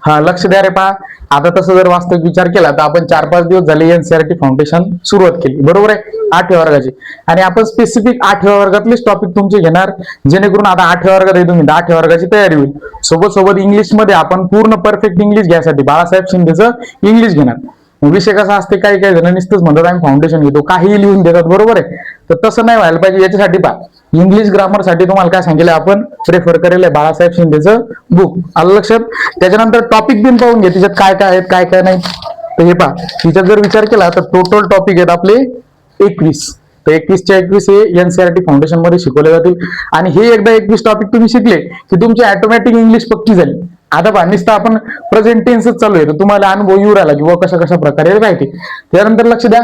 हा, लक्ष द्या रे पहा. आता तसं जर वास्तविक विचार केला तर आपण 4-5 दिवस झाले एनसीईआरटी फाउंडेशन सुरुवात केली, बरोबर आहे, 8व्या वर्गाची. आणि आपण स्पेसिफिक 8व्या वर्गातलेच टॉपिक तुमचे घेणार, जेणेकरून आता 8व्या वर्गात आहे तुम्ही, 8व्या वर्गाची तयारी होईल. सोबत सोबत इंग्लिशमध्ये आपण पूर्ण परफेक्ट इंग्लिश घ्यायसाठी बाळासाहेब शिंदेचं इंग्लिश घेणार. विषय कसा असते, काही काही जण नुसतंच म्हणतात आम्ही फाउंडेशन घेतो, काही लिहून देतात, बरोबर आहे. तर तसं नाही व्हायला पाहिजे. याच्यासाठी पहा, इंग्लिश ग्रामर साठी तुम्हाला काय सांगितलं आपण, प्रेफर करेल बाळासाहेब शिंदेचं बुक. आलं लक्षात. त्याच्यानंतर टॉपिक बिन पाहून घे तिच्यात काय काय आहेत काय काय नाही. तर हे पहा, तिच्यात जर विचार केला तर टोटल टॉपिक आहेत आपले 21. तर 21च्या 21 हे एनसीईआरटी फाउंडेशन मध्ये शिकवले जातील. आणि हे एकदा 21 टॉपिक तुम्ही शिकले की तुमची ऑटोमॅटिक इंग्लिश पक्की झाली. आता पहा, नुसतं आपण प्रेझेंट टेन्सच चालू आहे, तर तुम्हाला अनुभव येऊ राहिला की कशा कशा प्रकारे माहिती. त्यानंतर लक्ष द्या,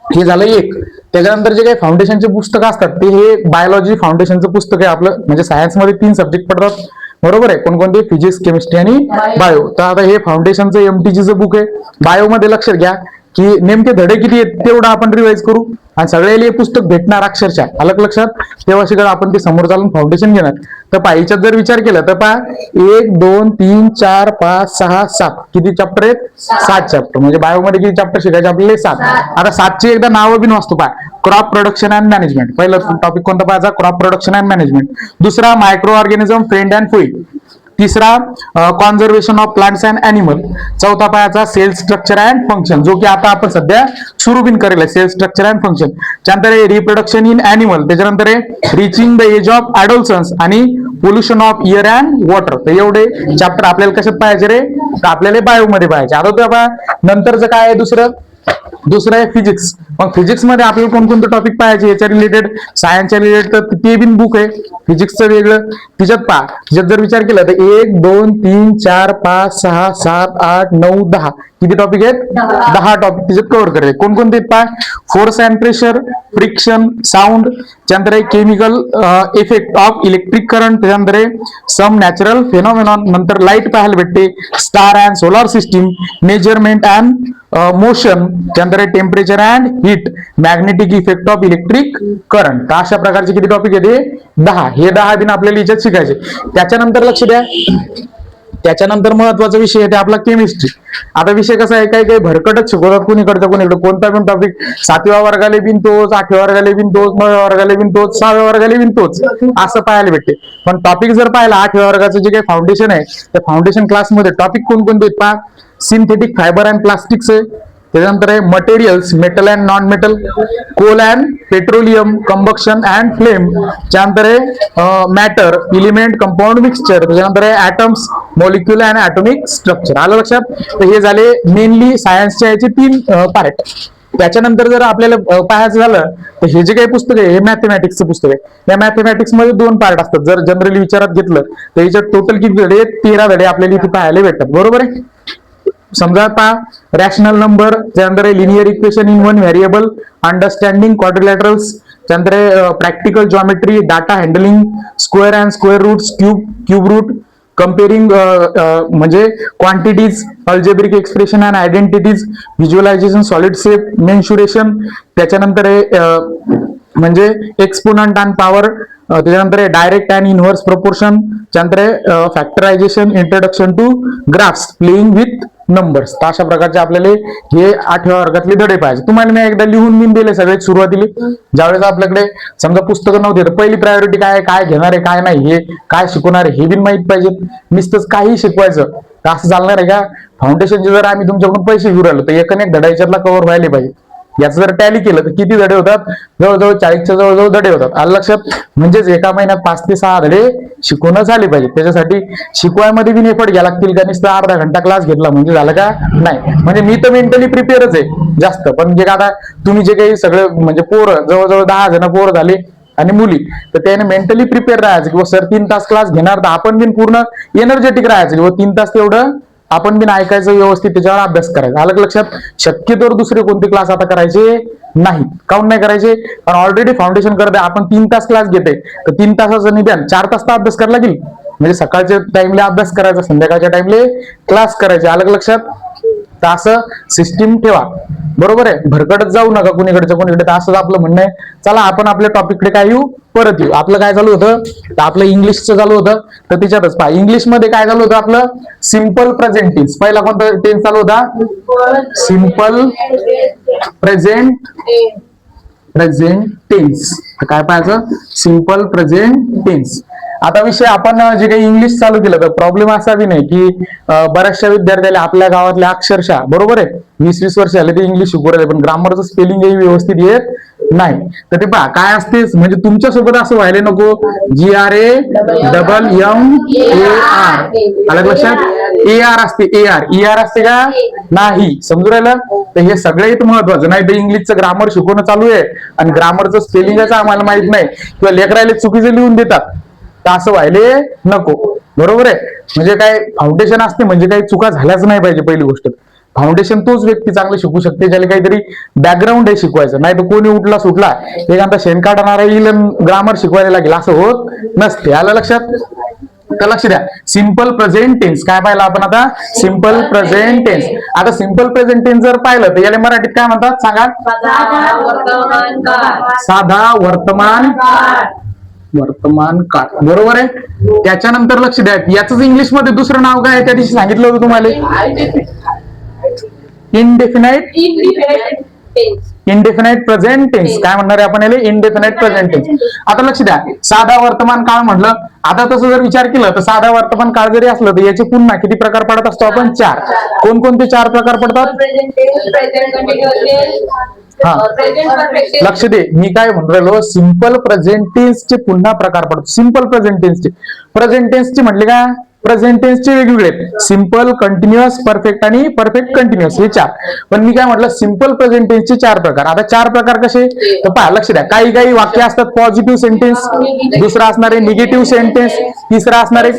हे झालं एक. त्याच्यानंतर जे काही फाउंडेशनचे पुस्तक असतात ते हे बायोलॉजी फाउंडेशनचं पुस्तक आहे आपलं, म्हणजे सायन्समध्ये 3 सब्जेक्ट पडतात, बरोबर आहे. कोणकोणते, फिजिक्स, केमिस्ट्री आणि बायो. तर आता हे फाउंडेशनचं एमटीजीचं बुक आहे. बायोमध्ये लक्षात घ्या की नेमके धडे किती आहेत तेवढं आपण रिवाइज करू, आणि सगळ्याला हे पुस्तक भेटणार अक्षरशः, अलग लक्षात. तेव्हा शिकायला आपण ते समोर चालून फाउंडेशन घेणार. तर पहा, याच्यात जर विचार केला तर पहा, 1 2 3 4 5 6 7 किती चॅप्टर आहेत, 7 चॅप्टर. म्हणजे बायोमध्ये किती चॅप्टर शिकायचे आपल्याला, 7. आता 7ची एकदा नावं बिन वाचतो पहा. क्रॉप प्रोडक्शन अँड मॅनेजमेंट, पहिला टॉपिक कोणता पाहायचा, क्रॉप प्रोडक्शन अँड मॅनेजमेंट. दुसरा, मायक्रो ऑर्गॅनिझम, फ्रेंड अँड फुइड. तिसरा, conservation of plants and animal. चौथा पाहायचा, सेल स्ट्रक्चर अँड फंक्शन, जो की आता आपण सध्या सुरू बिन करेल, सेल स्ट्रक्चर अँड फंक्शन. त्यानंतर आहे रिप्रोडक्शन इन अॅनिमल. त्याच्यानंतर आहे रिचिंग द एज ऑफ ॲडोलसन्स आणि pollution of air and water. तर एवढे चॅप्टर आपल्याला कशात पाहायचे रे, तर आपल्याला बायोमध्ये पाहायचे. आता तो नंतरचं काय आहे, दुसरं आहे फिजिक्स. मग फिजिक्स मध्ये आपल्याला कोणकोणते टॉपिक पाहायचे याच्या रिलेटेड, सायन्सच्या रिलेटेड, तर ते बिन बुक आहे फिजिक्सचं वेगळं. तिच्यात पहा, तिच्यात जर विचार केला तर 1 2 3 4 5 6 7 8 9 10 किती टॉपिक आहेत, 10 टॉपिक तिच्यात कव्हर करायचे. कोणकोणते पहा, force and pressure, friction, sound. त्यानंतर आहे chemical effect of electric current. त्यानंतर आहे सम नॅचरल फेनॉमेनॉन. नंतर लाईट पाहायला भेटते, star and solar system, measurement and motion. त्यानंतर आहे temperature and heat, magnetic effect of electric current. तर अशा प्रकारचे किती टॉपिक आहेत, 10. हे 10 दिन आपल्याला याच्यात शिकायचे. त्याच्यानंतर लक्ष द्या, त्याच्यानंतर महत्वाचा विषय आहे ते आपला केमिस्ट्री. आता विषय कसा आहे, काही काही भरकटच शिकवतात कोणीकडचं कोणीकडे, कोणता पण टॉपिक 7व्या वर्गाला बिन तोच, 8व्या वर्गाला बिन तोच, 9व्या वर्गाला बिन तोच, 6व्या वर्गाला बिन तोच, असं पाहायला भेटते. पण टॉपिक जर पाहिला 8व्या वर्गाचं जे काही फाउंडेशन आहे, त्या फाउंडेशन क्लासमध्ये टॉपिक कोणकोणते आहेत पहा, सिंथेटिक फायबर अँड प्लास्टिक्स आहे. त्याच्यानंतर आहे materials, metal and non metal, coal and petroleum, combustion and flame. त्यानंतर आहे मॅटर, इलिमेंट, कंपाऊंड, मिक्सचर. त्याच्यानंतर आहे atoms, molecule and atomic structure. आलं लक्षात. तर हे झाले मेनली सायन्सच्या याचे 3 पार्ट. त्याच्यानंतर जर आपल्याला पाहायचं झालं तर हे जे काही पुस्तक आहे हे मॅथमॅटिक्सचं पुस्तक आहे. या मॅथमॅटिक्स मध्ये 2 पार्ट असतात. जर जनरली विचारात घेतलं तर याच्यात टोटल किती धडे, 13 धडे आपल्याला इथे पाहायला भेटतात, बरोबर आहे. समजा पहा, रॅशनल नंबर, त्यानंतर linear equation in one variable, understanding quadrilaterals. त्यानंतर practical geometry, data handling, square and square roots, cube root, comparing म्हणजे quantities, algebraic expression and identities, visualisation, solid shape, mensuration. त्याच्यानंतर आहे म्हणजे एक्सपोनंट अँड पॉवर. त्याच्यानंतर आहे direct and inverse proportion. त्यानंतर आहे factorisation, introduction to graphs, playing with numbers. तर अशा प्रकारचे आपल्याला हे 8व्या वर्गातले धडे पाहिजे. तुम्हाला मी एकदा लिहून बिन दिले सगळ्यात सुरुवातीला, ज्यावेळेस आपल्याकडे समजा पुस्तकं नव्हते तर पहिली प्रायोरिटी काय, काय घेणार आहे काय नाही, हे काय शिकवणार आहे हे बिन माहित पाहिजे. नुसतंच काही शिकवायचं तर असं चालणार आहे का. फाउंडेशनचे जर आम्ही तुमच्याकडून पैसे घेऊन राहिलो तर एक धडा याच्यातला कव्हर व्हायला पाहिजे. याचं जर टॅली केलं तर किती धडे होतात, जवळजवळ 40च्या जवळजवळ धडे होतात. आलं लक्षात. म्हणजेच एका महिन्यात 5 ते 6 धडे शिकवणं झाले पाहिजे. त्याच्यासाठी शिकवायमध्ये बी एफर्ट घ्यायला लागतील का, नुसतं अर्धा घंटा क्लास घेतला म्हणजे झालं का, नाही. म्हणजे मी तर मेंटली प्रिपेअरच आहे जास्त, पण जे आता तुम्ही जे काही सगळं म्हणजे पोरं जवळजवळ 10 जण पोरं झाले आणि मुली, तर त्याने मेंटली प्रिपेअर राहायचं किंवा सर 3 तास क्लास घेणार तर आपण बिन पूर्ण एनर्जेटिक राहायचं किंवा 3 तास तेवढं आपण बिन ऐकायचं, व्यवस्थित त्याच्यावर अभ्यास करायचा. अलग लक्षात. शक्यतोवर दुसरे कोणते क्लास आता करायचे नाही. काऊन नाही करायचे, कारण ऑलरेडी फाउंडेशन करते आपण 3 तास क्लास घेते, तर 3 तासाचं निदान 4 तास तर अभ्यास करायला लागेल. म्हणजे सकाळच्या टाइमला अभ्यास करायचा, संध्याकाळच्या टाइमला क्लास करायचे. अलग लक्षात. तर असं सिस्टीम ठेवा. बरोबर आहे, भरकटत जाऊ नका कुणीकडच्या कुणीकडे. तर असंच आपलं म्हणणं आहे. चला आपण आपल्या टॉपिककडे काय येऊ, परत येऊ. आपलं काय चालू होतं, तर आपलं इंग्लिशचं चालू होतं. तर त्याच्यातच पहा, इंग्लिशमध्ये काय चालू होतं आपलं, सिम्पल प्रेझेंट टेन्स. पहिला कोणता टेन्स चालू होता, सिम्पल प्रेझेंट टेन्स. काय पाहायचं, सिम्पल प्रेझेंट टेन्स. आता विषय आपण जे काही इंग्लिश चालू केलं, तर प्रॉब्लेम असा बी नाही की बऱ्याचशा विद्यार्थ्याला आपल्या गावातल्या अक्षरशः, बरोबर आहे, 20-20 वर्ष झाले ते इंग्लिश शिकू राहिले, पण ग्रामरचं स्पेलिंगही व्यवस्थित येत नाही. तर ते पहा काय असते, म्हणजे तुमच्यासोबत असं व्हायला नको, GRAMMAR आलं लक्षात, AR असते, ER असते का नाही, समजू राहिलं. तर हे सगळ्यात महत्वाचं. नाही तर इंग्लिशचं ग्रामर शिकवणं चालू आहे आणि ग्रामरचं स्पेलिंगच आम्हाला माहित नाही किंवा लेकरायला चुकीचं लिहून देतात, तर असं व्हायले नको. बरोबर आहे, म्हणजे काय फाउंडेशन असते म्हणजे काही चुका झाल्याच नाही पाहिजे. पहिली गोष्ट, फाउंडेशन तोच व्यक्ती चांगलं शिकू शकते ज्याला काहीतरी बॅकग्राऊंड आहे शिकवायचं. नाही तर कोणी उठला सुटला एखादा शेण काढणारा येईल ग्रामर शिकवायला लागेल, असं होत नसते. आलं लक्षात. तर लक्ष द्या, सिम्पल प्रेझेंट टेन्स काय पाहिलं आपण आता, सिम्पल प्रेझेंट टेन्स. आता सिम्पल प्रेझेंट टेन्स जर पाहिलं तर याला मराठीत काय म्हणतात सांगा, साधा वर्तमान काळ. बरोबर आहे. त्याच्यानंतर लक्ष द्या, याच इंग्लिश मध्ये दुसरं नाव काय त्या दिवशी सांगितलं होतं तुम्हाला, इंडेफिनाइट प्रेझेंट टेन्स. काय म्हणणार आहे आपण याला, इंडेफिनाइट प्रेझेंट टेन्स. आता लक्ष द्या, साधा वर्तमान काळ म्हटलं. आता तसं जर विचार केलं तर साधा वर्तमान काळ जरी असलं तर याचे पुन्हा किती प्रकार पडत असतो आपण, 4. कोणकोणते 4 प्रकार पडतात, हा लक्ष दे, मी काय म्हणून राहिलो, सिंपल प्रेझेंट टेन्सचे पुन्हा प्रकार पडतो. सिंपल प्रेझेंट टेन्सचे म्हटले का, प्रेझेंट टेन्सचे वेगवेगळे, सिंपल, कंटिन्युअस, परफेक्ट आणि परफेक्ट कंटिन्युअस, हे 4. पण मी काय म्हटलं, सिंपल प्रेझेंट टेन्सचे 4 प्रकार. आता 4 प्रकार कसे, तर पहा लक्ष द्या, काही वाक्य असतात पॉझिटिव्ह सेंटेन्स, दुसरा असणारे निगेटिव्ह सेंटेन्स, तिसरा असणारे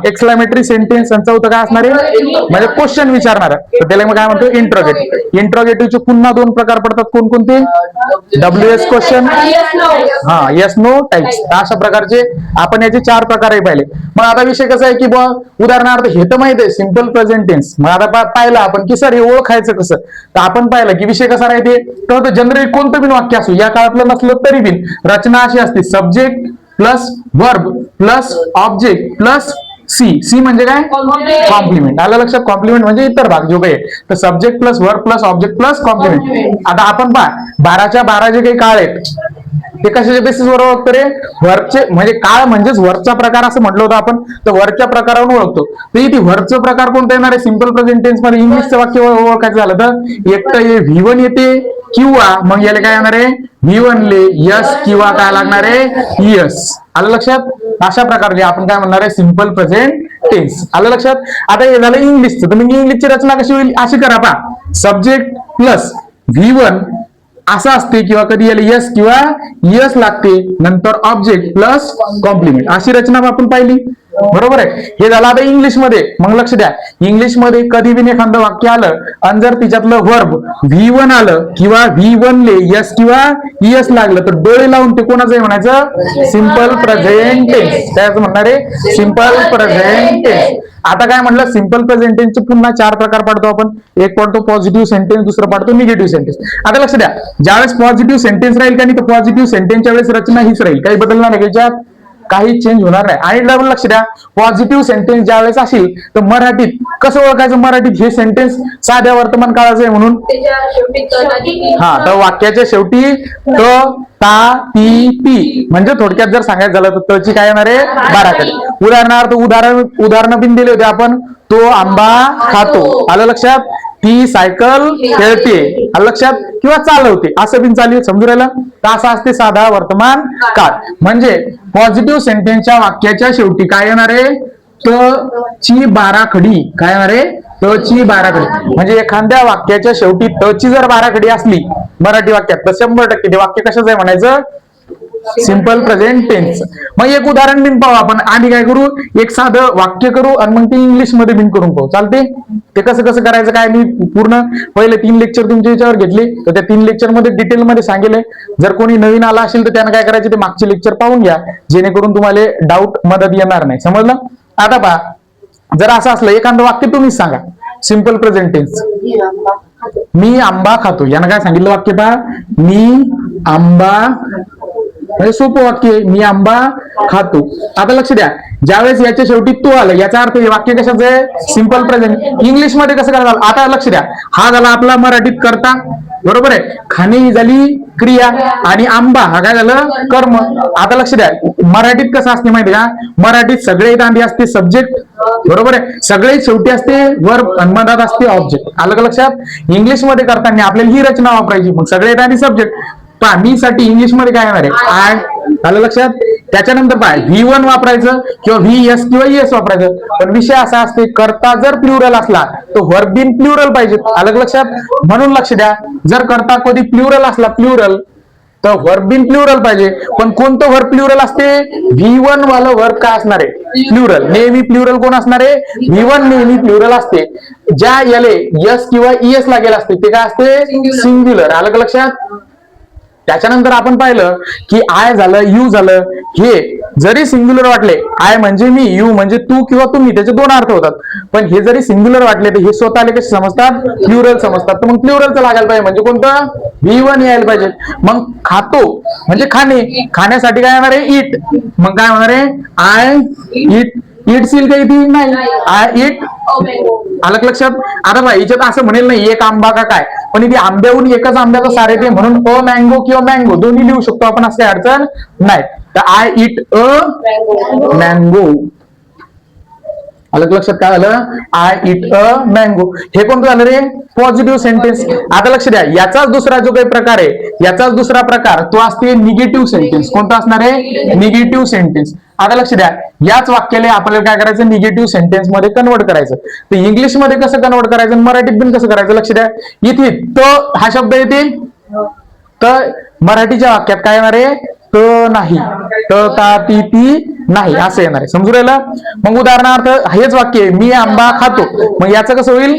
एक्सक्लेमेटरी सेंटेन्स, आणि चौथं काय असणारे म्हणजे क्वेश्चन विचारणार. तर त्याला मग काय म्हणतो, इंट्रोगेटिव्ह. इंट्रोगेटिव्हचे पुन्हा 2 प्रकार पडतात. कोणकोणते, WS question, yes no types. अशा प्रकारचे आपण याचे 4 प्रकारही पाहिले. मग आता विषय कसा आहे की बुवा, उदाहरणार्थ हे तर माहिती आहे सिंपल प्रेझेंट टेन्स. मग आता पाहिलं आपण की सर हे ओळखायचं कसं, तर आपण पाहिलं की विषय कसा राहते, तर जनरली कोणतं बिन वाक्य असो, या काळातलं नसलं तरी बिन रचना अशी असते, subject plus verb plus object plus C म्हणजे काय, कॉम्प्लिमेंट. आलं लक्षात, कॉम्प्लिमेंट म्हणजे इतर भाग जो काही, तर subject plus verb plus object plus complement. आता आपण पहा 12च्या 12 जे काही काळ आहेत ते कशाच्या बेसिसवर ओळखतो रे, वर्कचे, म्हणजे काळ म्हणजेच वर्कचा प्रकार असं म्हटलं होतं आपण, तर वर्कच्या प्रकारावर ओळखतो. तर इथे वर्कचं प्रकार कोणतं येणार आहे, सिंपल प्रेझेंट टेन्स मध्ये इंग्लिशचं वाक्य ओळखायचं झालं तर एक तर हे V1 येते, किंवा मग याला काय येणार आहे, V1 ले यस किंवा काय लागणार आहे, यस. आलं लक्षात. अशा प्रकारे आपण काय म्हणणार आहे, सिंपल प्रेझेंट टेन्स. आलं लक्षात. आता हे झालं इंग्लिशचं, तर मग इंग्लिशची रचना कशी होईल, अशी करा पहा, सब्जेक्ट प्लस V1 असं असते, किंवा कधी याला यस किंवा यस लागते, नंतर ऑब्जेक्ट प्लस कॉम्प्लिमेंट, अशी रचना आपण पाहिली. बरोबर आहे. हे झालं आता इंग्लिश मध्ये. मग लक्ष द्या, इंग्लिश मध्ये कधी बी एखादं वाक्य आलं आणि जर तिच्यातलं वर्ब V1 आलं किंवा V1 ले यस किंवा यस लागलं, तर डोळे लावून ते कोणाचं म्हणायचं, सिंपल प्रेझेंट टेन्स. त्याचं म्हणणार आहे सिंपल प्रेझेंट टेन्स. आता काय म्हटलं, सिंपल प्रेझेंट टेन्सचे पुन्हा 4 प्रकार पाडतो आपण. एक पडतो पॉझिटिव्ह सेंटेन्स, दुसरं पाडतो निगेटिव्ह सेंटेन्स. आता लक्ष द्या, ज्यावेळेस पॉझिटिव्ह सेंटेन्स राहील का नाही, तर पॉझिटिव्ह सेंटेन्सच्या वेळेस रचना हीच राहील, काही बदलणार नाही याच्यात, काही चेंज होणार नाही. आणि डबल लक्ष द्या, पॉझिटिव्ह सेंटेन्स ज्या वेळेस असेल तर मराठीत कसं ओळखायचं, मराठीत हे सेंटेन्स साध्या वर्तमान काळाचं आहे म्हणून, तर वाक्याच्या शेवटी त, ता, ती, पी, म्हणजे थोडक्यात जर सांगायचं झालं तर तची काय येणार आहे, बाराखडी. उदाहरणार्थ उदाहरण बिन दिले होते आपण, तो आंबा खातो. आलं लक्षात. ती सायकल खेळते. आलं लक्षात. किंवा चालवते, असं बिन चालू समजू राहिलं. तर असं असते साधा वर्तमान काळ. म्हणजे पॉझिटिव्ह सेंटेन्सच्या वाक्याच्या शेवटी काय येणार आहे, त ची बाराखडी. काय येणार आहे, त ची बाराखडी. म्हणजे एखाद्या वाक्याच्या शेवटी त ची जर बाराखडी असली मराठी वाक्यात, तर 100% ते वाक्य कशाचं आहे म्हणायचं, सिंपल प्रेझेंट टेन्स. मग एक उदाहरण बिन पाहू आपण. आधी काय करू, एक साधं वाक्य करू आणि मग ते इंग्लिश मध्ये बिन करून पाहू. चालते. ते कसं करायचं काय, मी पूर्ण पहिले 3 लेक्चर तुमच्या याच्यावर घेतले, तर त्या 3 लेक्चर मध्ये डिटेल मध्ये सांगितले. जर कोणी नवीन आला असेल तर त्यानं काय करायचे, ते मागचे लेक्चर पाहून घ्या, जेणेकरून तुम्हाला डाऊट मदत येणार नाही. समजलं. आता पहा, जर असं असलं एखादं वाक्य तुम्हीच सांगा, सिंपल प्रेझेंट टेन्स. मी आंबा खातो. यानं काय सांगितलं वाक्य पहा, मी आंबा, म्हणजे सोपं वाक्य आहे, मी आंबा खातो. आता लक्ष द्या, ज्यावेळेस याच्या शेवटी तो आलं याचा अर्थ हे वाक्य कशाचं आहे, सिंपल प्रेझेंट. इंग्लिश मध्ये कसं करायचं, आता लक्ष द्या, हा झाला आपला मराठीत कर्ता, बरोबर आहे, खाणे ही झाली क्रिया आणि आंबा हा काय झालं कर्म. आता लक्ष द्या, मराठीत कसं असते माहिती का, मराठीत सगळे आधी असते सब्जेक्ट, बरोबर आहे, सगळे शेवटी असते वर्ब आणि मधात असते ऑब्जेक्ट. आलं का लक्षात. इंग्लिश मध्ये करताना आपल्याला ही रचना वापरायची, मग सगळे आधी सब्जेक्ट. पहा मी साठी इंग्लिश मध्ये काय येणार आहे, आय. आलं लक्षात. त्याच्यानंतर पाय V1 वापरायचं किंवा VS किंवा ES वापरायचं. पण विषय असा असते, कर्ता जर प्लुरल असला तर वर्ब इन प्लुरल पाहिजे. आलं लक्षात. म्हणून लक्ष द्या, जर कर्ता कधी प्लुरल असला प्लुरल तर वर्ब इन प्लुरल पाहिजे. पण कोणतं वर्ब प्लुरल असते, V1 वाला वर्ब काय असणार आहे, प्लुरल. नेहमी प्लुरल कोण असणार आहे, V1 नेहमी प्लुरल असते. ज्या याले यस किंवा ES लागेल असते ते काय असते, सिंग्युलर. आलं का लक्षात. त्याच्यानंतर आपण पाहिलं की आय झालं, यू झालं, हे जरी सिंग्युलर वाटले, आय म्हणजे मी, यू म्हणजे तू किंवा तुम्ही, त्याचे दोन अर्थ होतात. पण हे जरी सिंग्युलर वाटले तर हे स्वतःला कसे समजतात, प्लुरल समजतात. तर मग प्लुरलचं लागायला पाहिजे, म्हणजे कोणतं, V1 यायला पाहिजे. मग खातो म्हणजे खाणे, खाण्यासाठी काय येणार आहे, इट. मग काय होणार आहे, आय इट. इट सील काही ती नाही, आय इट. आलं लक्षात. आता बघा याच्यात असं म्हणेल नाही एक आंबा का काय, पण इथे आंब्याहून एकच आंब्याचा सार येते, म्हणून अ मँगो किंवा मँगो दोन्ही लिहू शकतो आपण, असं अडचण नाही. तर आय इट अ मँगो. आलं लक्षात. काय झालं, आय इट अ मँगो. हे कोणतं झालं रे, पॉझिटिव्ह सेंटेन्स. आता लक्ष द्या, याचाच दुसरा जो काही प्रकार आहे, याचाच दुसरा प्रकार तो असते निगेटिव्ह सेंटेन्स. कोणता असणार आहे, निगेटिव्ह सेंटेन्स. आता लक्ष द्या, याच वाक्याला आपल्याला काय करायचं, निगेटिव्ह सेंटेन्स मध्ये कन्वर्ट करायचं. तर इंग्लिश मध्ये कसं कन्वर्ट करायचं, मराठीत पण कसं करायचं, लक्ष द्या. इथे त हा शब्द येते, तर मराठीच्या वाक्यात काय येणार आहे, त नाही, त ता ती ती नाही असं येणार आहे. समजू राहिलं. मग उदाहरणार्थ हेच वाक्य आहे, मी आंबा खातो. मग याचं कसं होईल,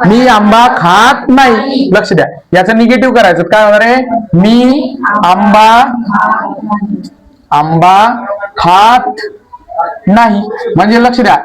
मी आंबा खात नाही. लक्ष द्या, याचं निगेटिव्ह करायचं. काय होणार आहे, मी आंबा खात नाही. म्हणजे लक्ष द्या,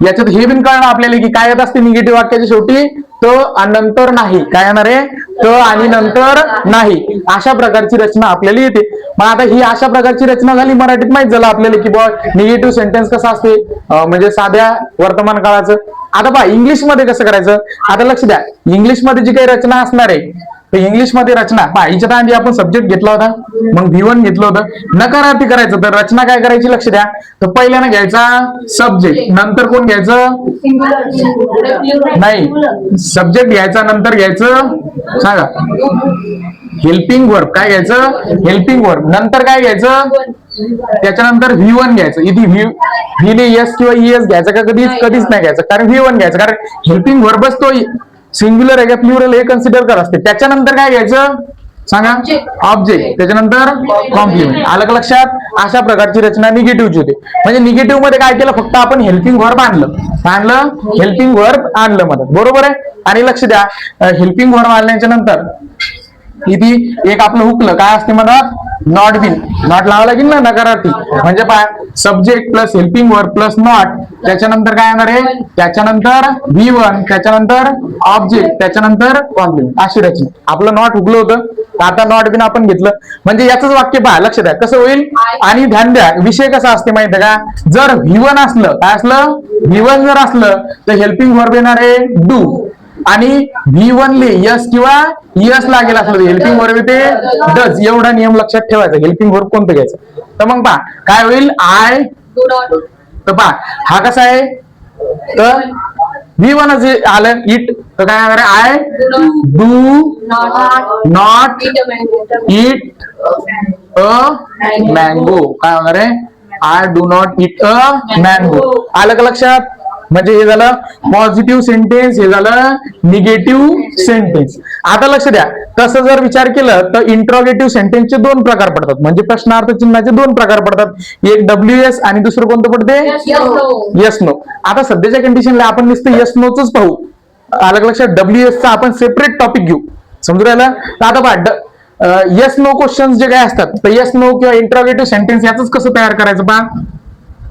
याच्यात हे पण कळणं आपल्याला की काय येत असते निगेटिव्ह वाक्याच्या शेवटी, त आणि नंतर नाही. काय येणार आहे, त आणि नंतर नाही. अशा प्रकारची रचना आपल्याला येते. मग आता ही अशा प्रकारची रचना झाली, मराठीत माहित झालं आपल्याला की बॉ निगेटिव्ह सेंटेन्स कसं असते, म्हणजे साध्या वर्तमान काळाचं. आता पहा इंग्लिश मध्ये कसं करायचं. आता लक्ष द्या, इंग्लिश मध्ये जी काही रचना असणार आहे, तर इंग्लिश मध्ये रचना पहा, हिच्यात आधी आपण सब्जेक्ट घेतला होता, मग V1 घेतलं होतं. नकारार्थी करायचं तर रचना काय करायची, लक्ष द्या. तर पहिल्यानं घ्यायचा सब्जेक्ट, नंतर कोण घ्यायचं, नाही सब्जेक्ट घ्यायचा, नंतर घ्यायचं सांगा हेल्पिंग वर्ब. काय घ्यायचं, हेल्पिंग वर्ब. नंतर काय घ्यायचं, त्याच्यानंतर V1 घ्यायचं. इथे व्हीने एस किंवा ES घ्यायचं का, कधीच नाही घ्यायचं, कारण V1 घ्यायचं, कारण हेल्पिंग वर्बच तो सिंग्युलर आहे का प्लुरल हे कन्सिडर करत असते. त्याच्यानंतर काय घ्यायचं सांगा, ऑब्जेक्ट. त्याच्यानंतर कॉम्प्लिमेंट. आलं का लक्षात. अशा प्रकारची रचना निगेटिव्हची होते. म्हणजे निगेटिव्ह मध्ये काय केलं, फक्त आपण हेल्पिंग वर्ब आणलं, हेल्पिंग वर्ब आणलं मदत, बरोबर आहे. आणि लक्ष द्या, हेल्पिंग वर्ब आणल्याच्या नंतर इथे एक आपलं हुकलं काय असते मधात, नॉट बिन. नॉट लावा लागेल ना नकारार्थी. म्हणजे पाय subject plus helping verb plus not, त्याच्यानंतर काय येणार आहे, त्याच्यानंतर V1, त्याच्यानंतर ऑब्जेक्ट, त्याच्यानंतर कॉम्प्लिमेंट. अशी रचना. आपलं नॉट हुकलं होतं, आता नॉट बिन आपण घेतलं. म्हणजे याच वाक्य पहा, लक्ष द्या कसं होईल. आणि ध्यान द्या, विषय कसा असते माहिती का, जर V1 असलं, काय असलं, V1 जर असलं तर हेल्पिंग वर्ब येणार आहे डू. आणि V1 ले यस किंवा ES लागेल असलं हेल्पिंग वर्ब येते डज. एवढा नियम लक्षात ठेवायचा. हेल्पिंग वर्ब कोणतं घ्यायचं. तर मग पहा काय होईल, आय. तर पहा हा कसा आहे, तर V1 आलं इट, तर काय आहे, I do not it a mango. काय होणार आहे, I do not it a mango. आलं का लक्षात. म्हणजे हे झालं पॉझिटिव्ह सेंटेन्स, हे झालं निगेटिव्ह सेंटेन्स. आता लक्ष द्या, तसं जर विचार केलं तर इंट्रोगेटिव्ह सेंटेन्सचे दोन प्रकार पडतात. म्हणजे प्रश्नार्थ चिन्हाचे दोन प्रकार पडतात. एक WS आणि दुसरं कोणतं पडते, यस नो. आता सध्याच्या कंडिशनला आपण नुसतं यस नोच पाहू. आलं का लक्षात. WS चा आपण सेपरेट टॉपिक घेऊ. समजू राहिलं. तर आता पहा यस नो क्वेश्चन जे काय असतात, तर यस नो किंवा इंट्रोगेटिव्ह सेंटेन्स याच कसं तयार करायचं पहा.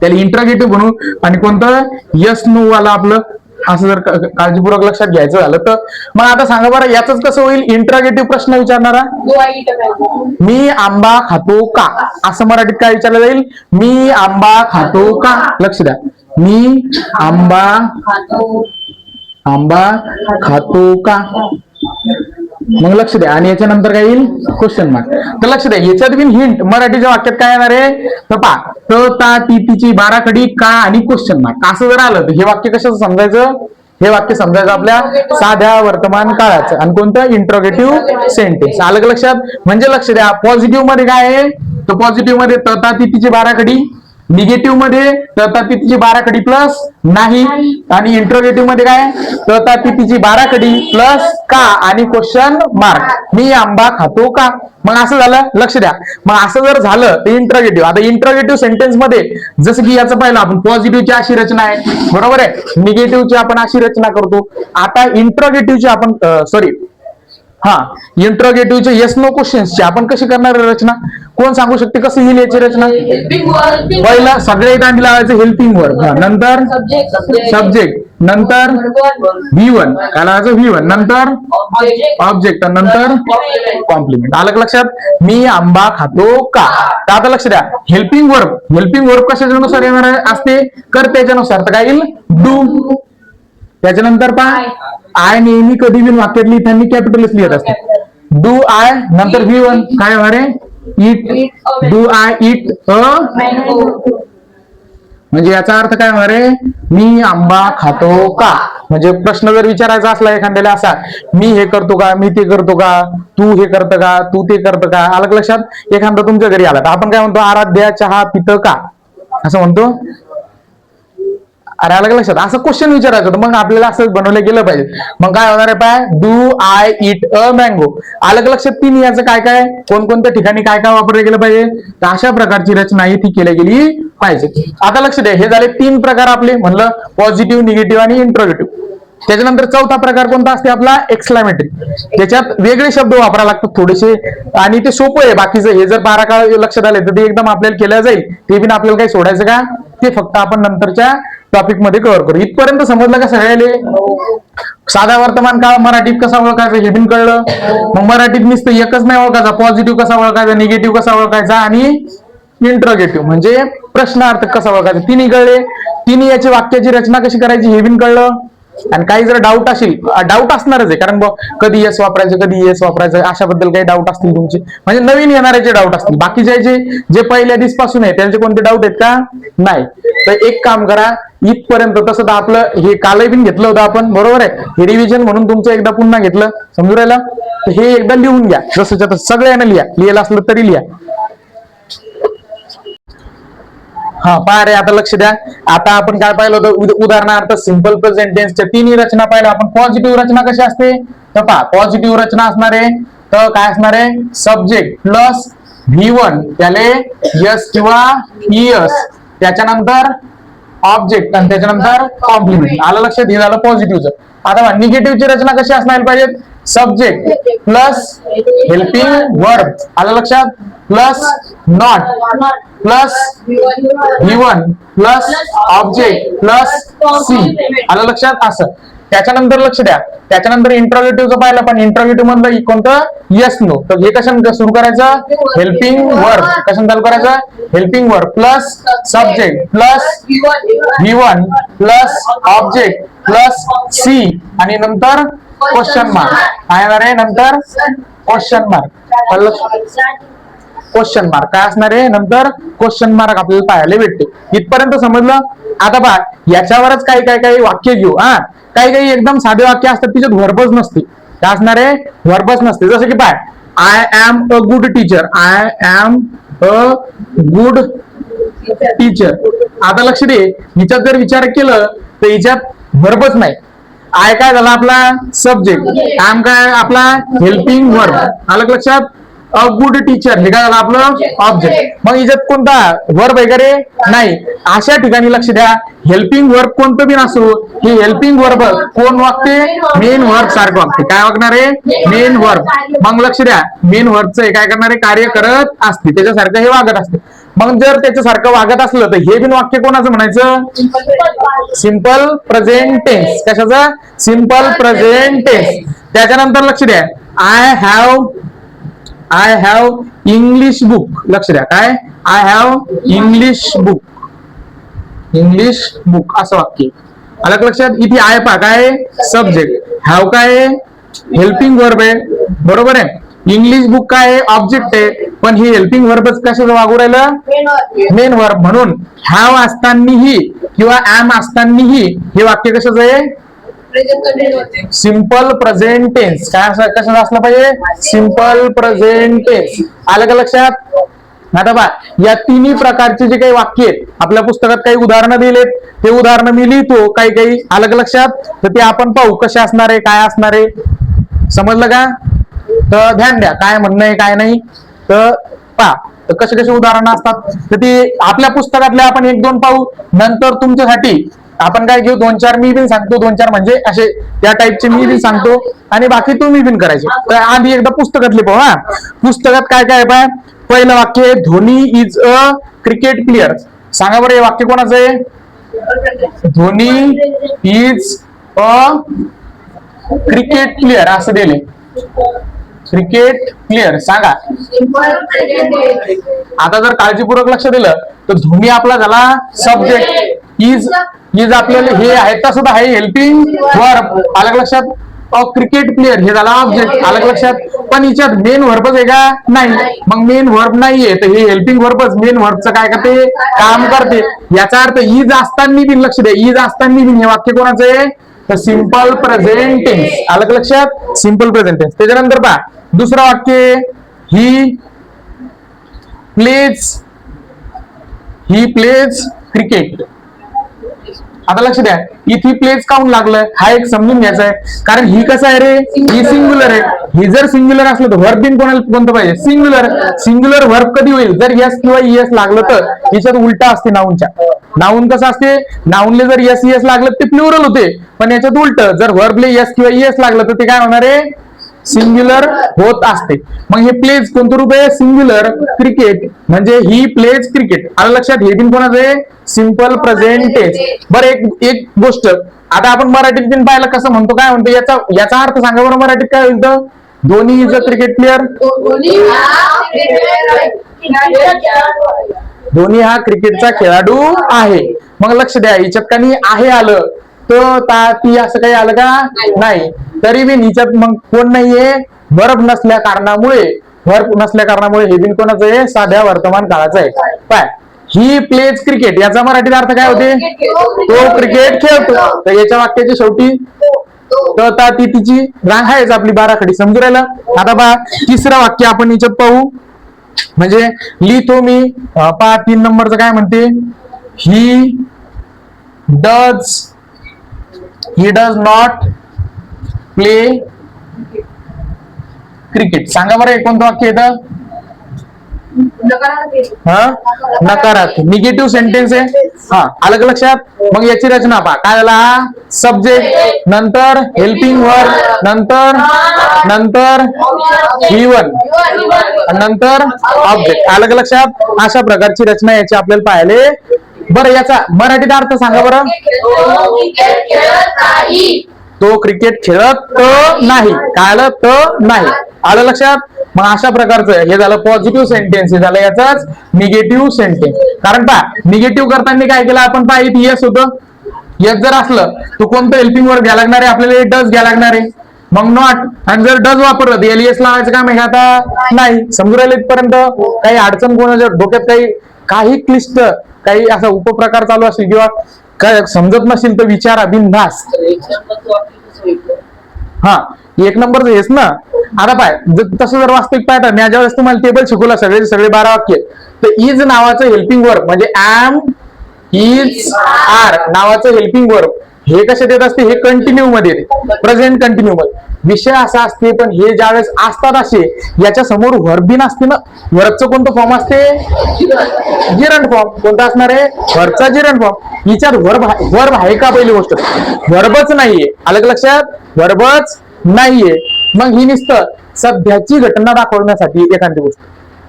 त्याला इंट्रोगेटिव्ह बनवू आणि कोणतं यस नो वाला आपलं असं जर काळजीपूर्वक लक्षात घ्यायचं झालं तर मग आता सांगा बरं याच कसं होईल. इंट्रोगेटिव्ह प्रश्न विचारणारा मी आंबा खातो का असं मराठीत काय विचारलं जाईल. मी आंबा खातो का. लक्ष द्या. मी आंबा खातो का. मग लक्ष द्या. आणि याच्यानंतर काय येईल क्वेश्चन मार्क. तर लक्ष द्या याच्यात बिन हिंट मराठीच्या वाक्यात काय येणार आहे तर पा त ता ती तिची बाराखडी का आणि क्वेश्चन मार्क असं जर आलं तर हे वाक्य कशाचं समजायचं. हे वाक्य समजायचं आपल्या साध्या वर्तमान काळाचं आणि कोणतं इंट्रोगेटिव्ह सेंटेन्स. आलं का लक्षात. म्हणजे लक्ष द्या पॉझिटिव्ह मध्ये काय आहे तर पॉझिटिव्ह मध्ये त ता ती तिची बाराखडी. निगेटिव्ह मध्ये त ता ती तिची बाराखडी प्लस नाही. आणि इंट्रोगेटिव्ह मध्ये काय त ता ती तिची बाराखडी प्लस का आणि क्वेश्चन मार्क. मी आंबा खातो का. मग असं झालं. लक्ष द्या. मग असं जर झालं तर इंट्रोगेटिव्ह. आता इंट्रोगेटिव्ह सेंटेन्स मध्ये जसं की याचं पाहिलं आपण पॉझिटिव्हची अशी रचना आहे बरोबर आहे. निगेटिव्हची आपण अशी रचना करतो. आता इंट्रोगेटिव्हची आपण इंट्रोगेटिव्हचे येस नो क्वेश्चन्सची आपण कशी करणार रचना. कोण सांगू शकते कसं येईल याची रचना. पहिला सगळे दांडी लावायचं हेल्पिंग वर्ब. नंतर सब्जेक्ट. नंतर V1 काय लावायचं V1. नंतर ऑब्जेक्ट. नंतर कॉम्प्लिमेंट. आलं का लक्षात. मी आंबा खातो का. तर आता लक्ष द्या हेल्पिंग वर्ब कशाच्यानुसार येणार असते कर्त्याच्यानुसार. तर काय येईल डू. त्याच्यानंतर आय नेहमी कधी बिन वाक्यात लिहिताना कॅपिटलच लिहित असते. Do I. नंतर V1 काय होणार आहे it. Do I it a. म्हणजे याचा अर्थ काय होणार आहे मी आंबा खातो का. म्हणजे प्रश्न जर विचारायचा असला एखाद्याला असा मी हे करतो का मी ते करतो का तू हे करतं का तू ते करतं का. आलं का लक्षात. एखादा तुमच्या घरी आला तर आपण काय म्हणतो आराध्या चहा पितं का असं म्हणतो. अरे अलग लक्षात. असं क्वेश्चन विचारायचं होतं मग आपल्याला असं बनवलं गेलं पाहिजे. मग काय होणार आहे पाय do I it a mango. अलग लक्षात. तीन याचं काय काय कोणकोणत्या ठिकाणी काय काय वापरलं गेलं पाहिजे. तर अशा प्रकारची रचना ही ती केली गेली पाहिजे. आता लक्ष द्या हे झाले तीन प्रकार आपले म्हणलं पॉझिटिव्ह निगेटिव्ह आणि इंट्रोगेटिव्ह. त्याच्यानंतर चौथा प्रकार कोणता असते आपला एक्सक्लामेटरी. त्याच्यात वेगळे शब्द वापरावे लागतात थोडेसे आणि ते सोपं आहे. बाकीचं हे जर 12 काळ लक्षात आले तर ते एकदम आपल्याला केलं जाईल. ते बिन आपल्याला काही सोडायचं का ते फक्त आपण नंतरच्या टॉपिक मध्ये कव्हर करू. इथपर्यंत समजलं का सगळ्याले. साधा वर्तमान काळ मराठीत कसा ओळखायचा हे बिन कळलं. मग मराठीत नुसतं एकच नाही ओळखायचा पॉझिटिव्ह कसा ओळखायचा निगेटिव्ह कसा ओळखायचा आणि इंट्रोगेटिव्ह म्हणजे प्रश्नार्थक कसा ओळखायचा तिन्ही कळले. तिन्ही याची वाक्याची रचना कशी करायची हे बिन कळलं. आणि काही जर डाऊट असेल डाऊट असणारच आहे कारण कधी येस वापरायचं कधी येस वापरायचं अशाबद्दल काही डाऊट असतील तुमचे म्हणजे नवीन येणाऱ्याचे डाऊट असतील. बाकीचे जे पहिल्या दिवसापासून आहे त्यांचे कोणते डाऊट आहेत का नाही. तर एक काम करा इथपर्यंत तसं तर आपलं हे कालही बिन घेतलं होतं आपण बरोबर आहे. हे रिव्हिजन म्हणून तुमचं एकदा पुन्हा घेतलं समजू राहिलं. तर हे एकदा लिहून घ्या जसं सगळ्यांना लिहायला असलं तरी लिहा. पहा रे आता लक्ष द्या. आता आपण काय पाहिलं होतं उदाहरणार्थ सिंपल प्रेझेंट टेन्सच्या तिन्ही रचना पाहिल्या आपण. पॉझिटिव्ह रचना कशी असते तर पहा पॉझिटिव्ह रचना असणार आहे तर काय असणार आहे सब्जेक्ट प्लस V1 त्याले यस किंवा इयस. त्याच्यानंतर ऑब्जेक्ट आणि त्याच्यानंतर कॉम्प्लिमेंट. आलं लक्षात. हे झालं पॉझिटिव्हचं. आता निगेटिव्हची रचना कशी असणार पाहिजेत सब्जेक्ट प्लस हेल्पिंग वर्ब. आलं लक्षात. Plus not plus V1 plus object plus C. आलं लक्षात. असं त्याच्यानंतर लक्ष द्या त्याच्यानंतर इंट्रोगेटिव्हचं पाहिलं पण इंट्रोगेटिव्ह मधलं कोणतं येस नो. तर हे कशाने सुरू करायचं हेल्पिंग वर्ब. कशाने चालू करायचं helping verb plus subject plus V1 plus object plus C आणि नंतर क्वेश्चन मार्क. काय येणार आहे नंतर क्वेश्चन मार्क. क्वेश्चन मार्क काय असणार आहे नंतर क्वेश्चन मार्क आपल्याला पाहायला भेटते. इथपर्यंत समजलं. आता पहा याच्यावरच काही वाक्य घेऊ. काही एकदम साधे वाक्य असतात तिच्यात व्हर्बच नसते. काय असणार आहे व्हर्बच नसते. जसं की पाय I am a good teacher. I am a good teacher. आता लक्ष दे हिच्यात जर विचार केलं तर हिच्यात व्हर्बच नाही. आय काय झाला आपला सब्जेक्ट. एम काय आपला हेल्पिंग वर्ब. आलं लक्षात. अ गुड टीचर हे काय झालं आपलं ऑब्जेक्ट. मग हिच्यात कोणता वर्ब वगैरे नाही. अशा ठिकाणी लक्ष द्या हेल्पिंग वर्ब कोणतं बी नसो हे हेल्पिंग वर्ब कोण वागते मेन वर्ब सारखं वागते. काय वागणार आहे मेन वर्ब. मग लक्ष द्या मेन वर्बचं काय करणारे कार्य करत असते त्याच्यासारखं हे वागत असते. मग जर त्याच्यासारखं वागत असलं तर हे बिन वाक्य कोणाचं म्हणायचं? Simple present tense. कशाचं? Simple present tense. त्याच्यानंतर लक्ष द्या, आय हॅव इंग्लिश बुक. लक्ष द्या, काय? I have English book. English book असं वाक्य आलं का लक्षात? इथे आय पा काय? सब्जेक्ट. हॅव काय? हेल्पिंग वर्ब आहे, बरोबर आहे. इंग्लिश बुक काय? ऑब्जेक्ट आहे, पण ही हेल्पिंग वर्बच कशाचं वागू राहिलं? Main verb. म्हणून हॅव असतानाही किंवा ऍम असतानाही हे वाक्य कशाचं आहे? Simple present tense. काय कशाचं असलं पाहिजे? Simple present tense. आलं का लक्षात? आता बा, या तिन्ही प्रकारचे जे काही वाक्य आहेत आपल्या पुस्तकात काही उदाहरणं दिलेत, ते उदाहरणं मी लिहितो काही काही. आलं का लक्षात? तर ते आपण पाहू कसे असणार आहे, काय असणार आहे. समजलं का? तर ध्यान द्या, काय म्हणणं आहे काय नाही. तर पहा, तर कसे कसे उदाहरणं असतात तर ते आपल्या पुस्तकातले आपण एक दोन पाहू. नंतर तुमच्यासाठी आपण काय घेऊ, 2-4 मी बिन सांगतो. 2-4 म्हणजे असे त्या टाईपचे मी बिन सांगतो आणि बाकी तुम्ही बिन करायचे. तर आधी एकदा पुस्तकातले पाहू. हा, पुस्तकात काय काय आहे? पहिलं वाक्य, Dhoni is a cricket player. सांगा बरं, हे वाक्य कोणाचं आहे? Dhoni is a cricket player असं दिले. क्रिकेट प्लेयर सांगा. आता जर काळजीपूर्वक लक्ष दिलं तर धोनी आपला झाला सब्जेक्ट, इज आपल्याला हे आहे तर सुद्धा आहे हेल्पिंग वर्ब. आलं का लक्षात? क्रिकेट प्लेयर हे झाला ऑब्जेक्ट. आलं का लक्षात? पण हिच्यात मेन वर्बच आहे का? नाही. मग मेन वर्ब नाहीये तर हे हेल्पिंग वर्बच मेन वर्बचं काय करते? काम करते. याचा अर्थ इज असताना बिन, लक्ष द्या, इज असताना बिन हे वाक्य कोणाचं आहे? तर सिंपल प्रेझेंट टेन्स. आलं का लक्षात? Simple present tense. त्याच्यानंतर पहा दुसरं वाक्य, ही प्लेज क्रिकेट. आता लक्ष द्या, इथे प्लेज काऊन लागलं हा एक समजून घ्यायचा आहे. कारण ही कसं आहे रे? ही सिंग्युलर आहे. ही जर सिंग्युलर असलं तर वर्ब बिन कोणतं पाहिजे? सिंग्युलर. सिंग्युलर वर्ब कधी होईल? जर यस किंवा ईएस लागलं तर. याच्यात उलटा असते नाऊनच्या. नाऊन कसं असते? नाऊनले जर यस ईएस लागलं ते प्लुरल होते, पण याच्यात उलट जर वर्बले यस किंवा ईएस लागलं तर ते काय होणार आहे? सिंग्युलर होत असते. मग हे प्लेज कोणतं रूप आहे? सिंग्युलर. क्रिकेट म्हणजे ही प्लेज क्रिकेट. आलं लक्षात? हे बिन कोणाचं आहे? Simple present tense. बरं, एक गोष्ट आता आपण मराठीत बिन पाहिलं कसं म्हणतो, काय म्हणतो याचा अर्थ सांगा बरं मराठीत काय होईल? Dhoni is a cricket player. Dhoni हा क्रिकेटचा खेळाडू आहे. मग लक्ष द्या, याच्यात काही आहे आलं तर ती असं काही आलं का? नाही. तरी बिन हिच्यात मग कोण नाहीये? वर्ब नसल्या कारणामुळे हे बिन कोणाचं आहे? साध्या वर्तमान काळाचं आहे. काय? ही प्लेज क्रिकेट याचा मराठीत अर्थ काय होते? तो क्रिकेट खेळतो. तर याच्या वाक्याच्या शेवटी तर ती तिची रांग आहेच आपली बाराखडी. समजू राहिलं? आता पहा तिसरं वाक्य आपण याच्यात पाहू. म्हणजे लिहितो मी, पहा 3 नंबरचं काय म्हणते? He does not play cricket. सांगा बरं कोणतं वाक्य येतं? नकारार्थी, निगेटिव्ह सेंटेन्स आहे. हा, आलं का लक्षात? मग याची रचना पहा, काय झाला? सब्जेक्ट, नंतर हेल्पिंग वर्ब, नंतर V1, नंतर ऑब्जेक्ट. आलं का लक्षात? अशा प्रकारची रचना याची आपल्याला पाहायला. बरं, याचा मराठीत अर्थ सांगा बरं. तो क्रिकेट खेळत नाही. काय आलं? तर नाही. आलं लक्षात? मग अशा प्रकारचं हे झालं पॉझिटिव्ह सेंटेन्स, हे झालं याचाच निगेटिव्ह सेंटेन्स. कारण पहा, निगेटिव्ह करताना काय केलं आपण? पहा इथे येस होतं. येस जर असलं तर कोणतं हेल्पिंग वर्ब घ्यायला लागणार आहे? आपल्याला डज घ्यायला लागणार आहे. मग नॉट, आणि जर डज वापरलं तर एस लावायचं काम आहे आता? नाही. समजू राहिले इथपर्यंत? काही अडचण कोणाच्या डोक्यात काही क्लिष्ट काही असा उपप्रकार चालू असेल किंवा काय समजत नसेल तर विचारा बिनधास्त. हा, 1 नंबरचं हेच ना. आता पाय तसं जर वास्तविक पाहता, मी ज्यावेळेस तुम्हाला टेबल शिकवला सगळे 12 वाक्य, तर इज नावाचं हेल्पिंग वर्ब म्हणजे ऍम, इज, आर नावाचं हेल्पिंग वर्ब हे कशात येत असते? हे कंटिन्यू मध्ये, प्रेझेंट कंटिन्यू मध्ये. विषय असा असते, पण हे ज्यावेळेस असतात असे याच्या समोर वर्ब बिन असते ना. वर्बचं कोणतं फॉर्म असते? Gerund form. कोणता असणार आहे? वर्बचा जिरंड फॉर्म. हिच्यात वर्ब आहे का? पहिली गोष्ट वर्बच नाहीये. आलं का लक्षात? वर्बच नाहीये. मग ही नुसतं सध्याची घटना दाखवण्यासाठी एखादी गोष्ट.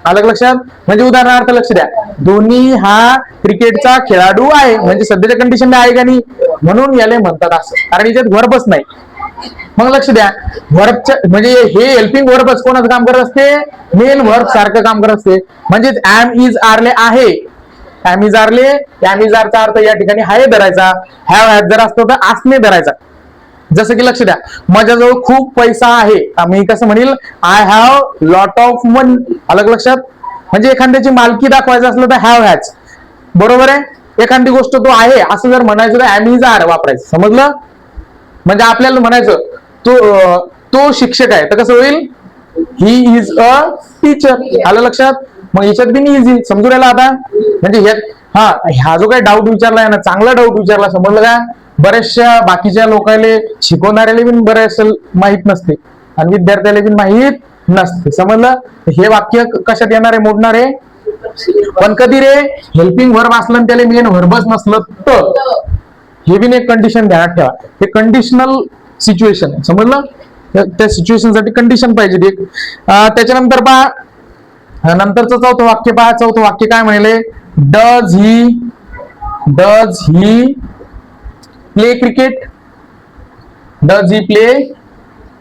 अलग लक्षात. म्हणजे उदाहरणार्थ लक्ष द्या, धोनी हा क्रिकेटचा खेळाडू आहे, म्हणजे सध्याच्या कंडिशन आहे का नाही, म्हणून याला म्हणतात असं, कारण याच्यात व्हर्बच नाही. मग लक्ष द्या, व्हर्बच्या म्हणजे हे हेल्पिंग व्हर्बच कोणाचं काम करत असते, मेन व्हर्ब सारखं काम करत असते. म्हणजेच ऍम इज आरले आहे, ऍम इज आरले, ऍम इज आरचा अर्थ या ठिकाणी हाय धरायचा, हॅव हॅज जर असतो तर आसने धरायचा. जसं की लक्ष द्या, माझ्याजवळ खूप पैसा आहे, मी कसं म्हणेल, आय हॅव लॉट ऑफ मनी. अलग लक्षात. म्हणजे एखाद्याची मालकी दाखवायचं असलं तर हॅव हॅज, बरोबर आहे. एखादी गोष्ट तो आहे असं जर म्हणायचं तर ऍम इज आर वापरायचं, समजलं. म्हणजे आपल्याला म्हणायचं तो शिक्षक आहे, तर कसं होईल, ही इज अ टीचर. आलं लक्षात. मग याच्यात बी इझी समजू राहिला आता. म्हणजे ह्या जो काही डाऊट विचारलाय ना, चांगला डाऊट विचारला, समजलं का. बऱ्याचशा बाकीच्या लोकांना शिकवणाऱ्याला बी बऱ्याच माहित नसते आणि विद्यार्थ्याला बी माहित नसते, समजलं. हे वाक्य कशात येणार आहे, मोडणार आहे. पण कधी रे, हेल्पिंग व्हर्ब असलं आणि त्याला मेन व्हर्बच नसलं तर, हे बी एक कंडिशन ध्यानात ठेवा. हे कंडिशनल सिच्युएशन आहे, समजलं. त्या सिच्युएशन साठी कंडिशन पाहिजे एक. त्याच्यानंतर पहा, नंतरचं चौथं वाक्य पहा. चौथं वाक्य काय म्हणले, does he play cricket, does he play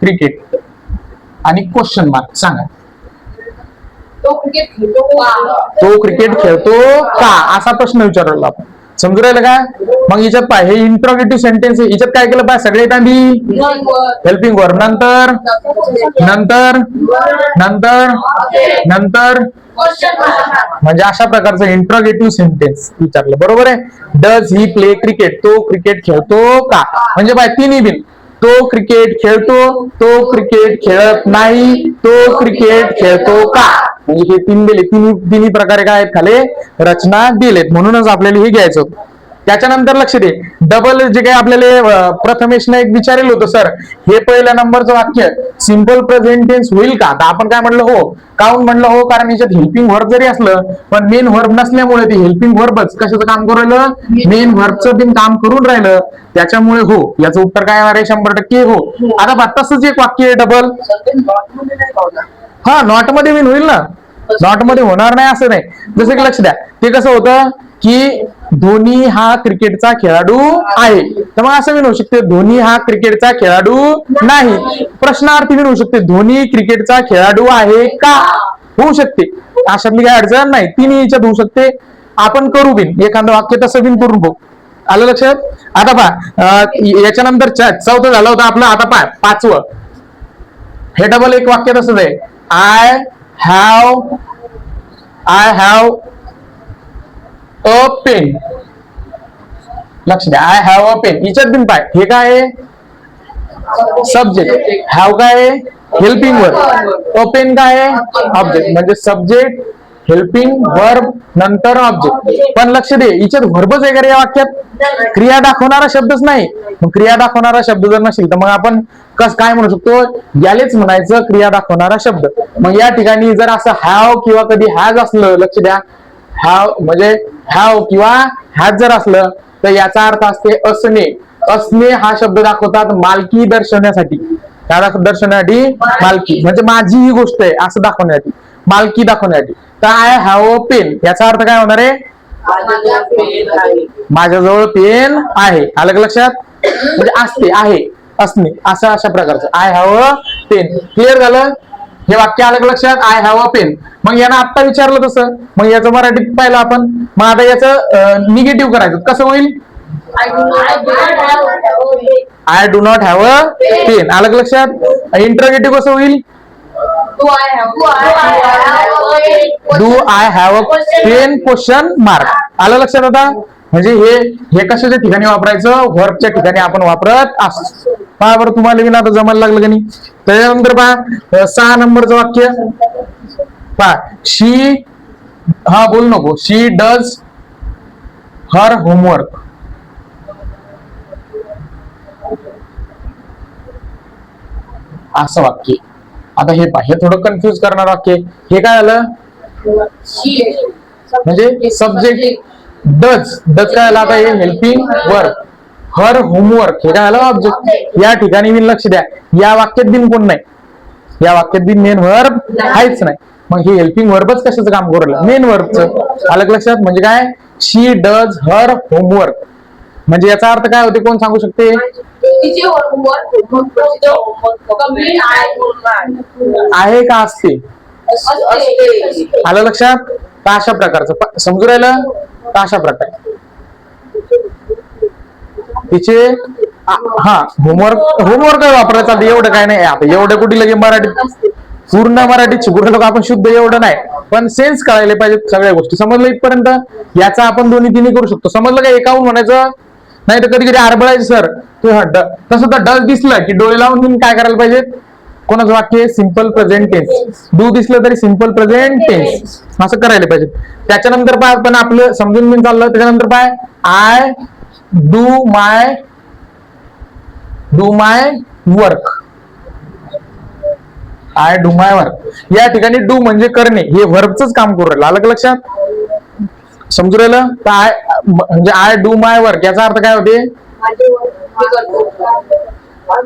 cricket, आणि क्वेश्चन मार्क सांगा, तो क्रिकेट खेळतो का, असा प्रश्न विचारला आपण. समजू राहिलं का. मग याच्यात पाय, हे इंट्रोगेटिव्ह सेंटेन्स आहे, याच्यात काय केलं पाय, सगळ्यात आधी हेल्पिंग वर्ब, नंतर नंतर नंतर नंतर म्हणजे अशा प्रकारचं इंट्रोगेटिव्ह सेंटेन्स विचारलं, बरोबर आहे. डज ही प्ले क्रिकेट, तो क्रिकेट खेळतो का. म्हणजे बाय तिन्ही बिन, तो क्रिकेट खेळतो, तो क्रिकेट खेळत नाही, तो क्रिकेट खेळतो का. म्हणजे हे तीन दिले, तिन्ही प्रकारे काय आहेत, खाली रचना दिलेत, म्हणूनच आपल्याला हे घ्यायचं. त्याच्यानंतर लक्ष दे, डबल जे काही आपल्याला प्रथमेशने एक विचारलं होतं, सर हे पहिल्या नंबरचं वाक्य सिंपल प्रेझेंट टेन्स होईल का. तर आपण काय म्हणलं, हो. काऊन म्हणलं हो, कारण याच्यात हेल्पिंग व्हर्ब जरी असलं पण मेन व्हर्ब नसल्यामुळे ते हेल्पिंग व्हर्बच कशाचं काम करू राहिलं, मेन व्हर्बचं बिन काम करून राहिलं, त्याच्यामुळे हो. याचं उत्तर काय येणार आहे, 100% हो. आता बघ, तसंच एक वाक्य आहे डबल, नॉट मध्ये बिन होईल ना, नॉट मध्ये होणार नाही असं नाही. जसं की लक्ष द्या, ते कसं होतं की धोनी हा क्रिकेटचा खेळाडू आहे, तर मग असं होऊ शकते, धोनी हा क्रिकेटचा खेळाडू नाही. प्रश्नार्थी होऊ शकते, धोनी क्रिकेटचा खेळाडू आहे का, होऊ शकते. अशातली काही अडचण नाही, तिन्ही याच्यात होऊ शकते. आपण करू बिन एखादं वाक्य तसं बिन करून बघू. आलं लक्षात. आता पहा, याच्यानंतर चौथं झालं होतं आपलं. आता पहा पाचवं, हे डबल एक वाक्य तसंच आहे, आय हॅव अ पेन. लक्ष द्या, आय हॅव अ पेन, याच्यात बिन पाय, हे काय आहे, सब्जेक्ट, हॅव काय आहे, हेल्पिंग वर्ब, अ पेन काय आहे, ऑब्जेक्ट. म्हणजे सब्जेक्ट, हेल्पिंग वर्ब, नंतर ऑब्जेक्ट. पण लक्ष दे, याच्यात व्हर्बच आहे का या वाक्यात, क्रिया दाखवणारा शब्दच नाही. मग क्रिया दाखवणारा शब्द जर नसेल तर मग आपण काय म्हणू शकतो, यालेच म्हणायचं क्रिया दाखवणारा शब्द. मग या ठिकाणी जर असं हॅव किंवा कधी हॅज असलं, लक्ष द्या, हॅव म्हणजे हॅव किंवा हॅज जर असलं तर याचा अर्थ असते असणे. असणे हा शब्द दाखवतात मालकी दर्शवण्यासाठी, दर्शवण्यासाठी मालकी, म्हणजे माझी ही गोष्ट आहे असं दाखवण्यासाठी, मालकी दाखवण्यासाठी. तर आय हॅव अ पेन याचा अर्थ काय होणार आहे, माझ्याजवळ पेन आहे. आलं का लक्षात. म्हणजे असते, आहे, असणे, असं अशा प्रकारचं I have a pen. Clear झालं. हे वाक्य आलं का लक्षात, आय हॅव अ पेन. मग यानं आत्ता विचारलं तसं, मग याचं मराठीत पाहिलं आपण. मग आता याचं निगेटिव्ह करायचं, कसं होईल, I do not have a pen. आलं का लक्षात. इंटरोगेटिव्ह कसं होईल, do I have a pen question mark. आलं लक्षात आता. म्हणजे हे कशाच्या ठिकाणी वापरायचं, व्हर्बच्या ठिकाणी आपण वापरत असतो. पहा बरं, तुम्हाला विना आता जमायला लागलं का नाही. त्याच्यानंतर पहा 6 नंबरचं वाक्य पहा, शी, बोलू नको, शी डज हर होमवर्क. असं वाक्य. आता हे पहा, हे थोडं कन्फ्युज करणार वाक्य. हे काय आलं, म्हणजे सब्जेक्ट डज काय आलं, आता हे हेल्पिंग वर्ब, हर होमवर्क हे काय आलं, ऑब्जेक्ट. या ठिकाणी बिन लक्ष द्या, या वाक्यात बिन कोण नाही, या वाक्यात बिन मेन वर्ब आहेच नाही. मग हे हेल्पिंग वर्बच कशाचं काम करू राहिलं, मेन वर्बचं. आलं लक्षात? म्हणजे काय, शी डज हर होमवर्क. म्हणजे याचा अर्थ काय होते, कोण सांगू शकते? आहे का असते? आलं लक्षात? तर अशा प्रकारचं समजू राहिलं, तर अशा प्रकारे तिचे हा होमवर्क वापरायचा, एवढं काय नाही. आता एवढं कुठे लगे मराठीत, पूर्ण मराठीत शिकू लोक आपण शुद्ध एवढं नाही, पण सेन्स कळायला पाहिजे सगळ्या गोष्टी. समजलं इथपर्यंत? याचा आपण दोन्ही तिन्ही करू शकतो. समजलं का? एकाहून म्हणायचं नाही तर कधी कधी आरबळायचं सर तसं तर डस दिसलं की डोळे लावून काय करायला पाहिजे? कोणाचं वाक्य? Simple present tense. डू दिसलं तरी सिंपल प्रेझेंट टेन्स असं करायला पाहिजे. त्याच्यानंतर पाय पण आपलं समजून घेऊन चाललं. त्याच्यानंतर पाय I do my work. I do my work. या ठिकाणी डू म्हणजे करणे, हे व्हर्बच काम करू राहिलं. आलं लक्षात? समजू राहिलं? तर आय म्हणजे आय डू माय वर्क याचा अर्थ काय होते?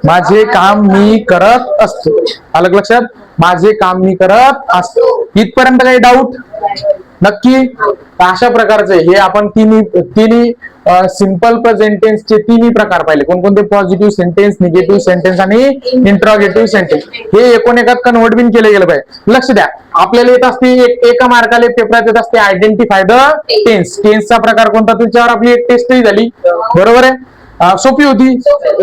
माझे काम मी करत असतो. आलं लक्षात? माझे काम मी करत असतो. इथपर्यंत काही डाऊट? नक्की? अशा प्रकारचे हे आपण तिन्ही सिंपल प्रेझेंट टेन्सचे तिन्ही प्रकार पाहिले. कोणकोणते? पॉझिटिव्ह सेंटेन्स, निगेटिव्ह सेंटेन्स आणि इंट्रॉगेटिव्ह सेंटेन्स. हे एकूण एकात कन्व्हर्ट बिन केले गेलं पाहिजे. लक्ष द्या, आपल्याला येत असते एका मार्काला पेपरात येत असते आयडेंटिफाय द टेन्स. टेन्सचा प्रकार कोणता? त्याच्यावर आपली एक टेस्टही झाली. बरोबर आहे? सोपी होती,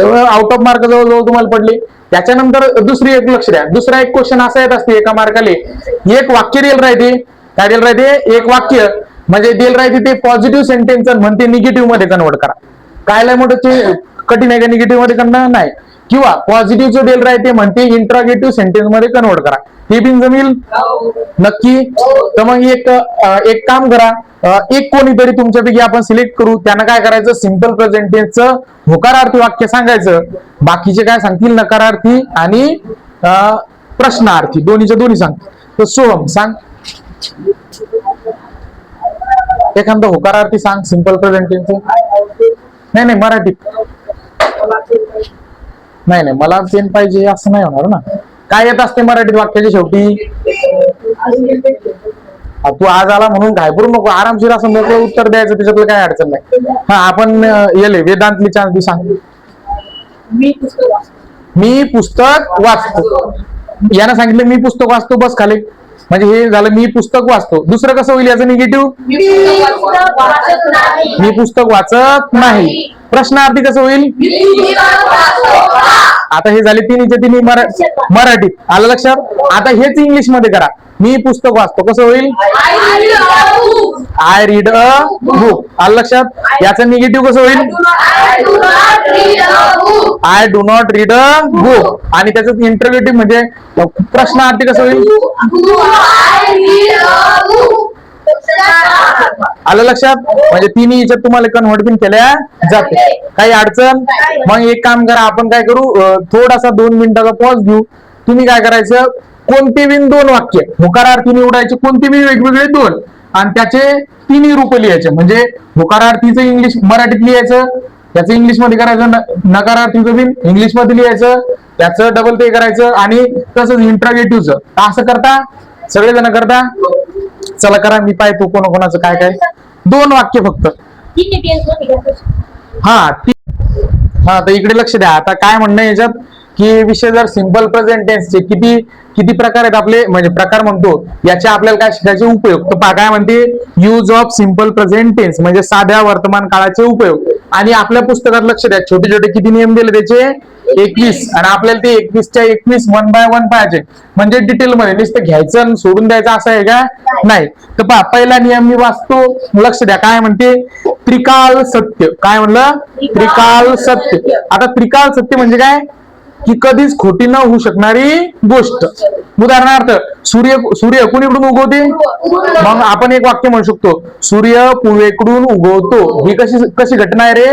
आउट ऑफ मार्क जवळजवळ तुम्हाला पडले. त्याच्यानंतर दुसरी एक लक्ष द्या, दुसरा एक क्वेश्चन असा येत असते एका मार्काले, एक वाक्य दिलं राहते. काय दिलं राहते? एक वाक्य म्हणजे दिलं राहते ते पॉझिटिव्ह सेंटेन्स म्हणते निगेटिव्ह मध्ये कन्वर्ट करा. काय मोठं ते कठीण आहे का निगेटिव्ह मध्ये करणार? नाही. किंवा पॉझिटिव्हचं दिलं राहते म्हणते इंट्रॉगेटिव्ह सेंटेन्स मध्ये कन्वर्ट करा. हे बिन जमील? नक्की? तर मग एक काम करा, एक कोणीतरी तुमच्यापैकी आपण सिलेक्ट करू, त्यानं काय करायचं? सिंपल प्रेझेंट टेन्सचं होकारार्थी वाक्य सांगायचं. बाकीचे काय सांगतील? नकारार्थी आणि प्रश्नार्थी, दोन्हीच्या दोन्ही सांग. तर सोहम सांग एखादं होकारार्थी सांग सिंपल प्रेझेंट टेन्सचं. नाही मराठीत नाही मला पेन पाहिजे असं नाही होणार ना. काय येत असते मराठीत वाक्याच्या शेवटी? तू आज आला म्हणून घाबरू नको, आरामशीर असं मोकळं उत्तर द्यायचं, त्याच्यातलं काय अडचण नाही. हा आपण येले वेदांतली चांदी सांग. मी पुस्तक वाचतो. यानं सांगितलं मी पुस्तक वाचतो, बस खाली. म्हणजे हे झालं मी पुस्तक वाचतो. दुसरं कसं होईल याचं निगेटिव्ह? मी पुस्तक वाचत नाही. प्रश्नार्थी कसं होईल? आता हे झाले तिन्हीचे तिन्ही मराठीत. आलं लक्षात? आता हेच इंग्लिश मध्ये करा. मी पुस्तक वाचतो कसं होईल? I read a book. आलं लक्षात? याचं निगेटिव्ह कसं होईल? I do not read a book. आणि त्याचं इंटरव्हेटिव्ह म्हणजे प्रश्नार्थी कसं होईल? आलं लक्षात? म्हणजे तिन्ही याच्यात तुम्हाला कन्व्हर्ट बिन केल्या जाते. काही अडचण? मग एक काम करा, आपण काय करू, थोडासा 2 मिनिटाचा पॉज घेऊ. तुम्ही काय करायचं, कोणते बिन 2 वाक्य होकारार्थी निवडायचे, कोणते बिन वेगवेगळे 2, आणि त्याचे तिन्ही रूप लिहायचे. म्हणजे होकारार्थीचं इंग्लिश मराठीत लिहायचं, त्याचं इंग्लिश मध्ये करायचं, नकारार्थीचं बिन इंग्लिश मध्ये लिहायचं, त्याचं डबल ते करायचं, आणि तसंच इंट्रोगेटिव्हचं. असं करता सगळेजण करता? चला करा, मी पाहतो कोणाकोणाचं काय काय. 2 वाक्य फक्त. हा तर इकडे लक्ष द्या. आता काय म्हणणं याच्यात की विषय जर सिंपल प्रेझेंट टेन्सचे किती प्रकार आहेत आपले, म्हणजे प्रकार म्हणतो, याचे आपल्याला काय शिकायचे उपयोग. तर काय म्हणते, use of simple present tense म्हणजे साध्या वर्तमान काळाचे उपयोग. आणि आपल्या पुस्तकात लक्ष द्या, छोटे छोटे किती नियम दिले त्याचे? 21. आणि आपल्याला ते 21च्या 21 1 बाय 1 पाहायचे. म्हणजे डिटेल मध्ये नुसतं घ्यायचं सोडून द्यायचं असं आहे का? नाही. तर पहा, पहिला नियम मी वाचतो, लक्ष द्या. काय म्हणते? त्रिकाल सत्य. काय म्हणलं? त्रिकाल सत्य. आता त्रिकाल सत्य म्हणजे काय? की कधीच खोटी न होऊ शकणारी गोष्ट. उदाहरणार्थ, सूर्य कुणीकडून उगवते? मग आपण एक वाक्य म्हणू शकतो, सूर्य पूर्वेकडून उगवतो. ही कशी घटना आहे रे?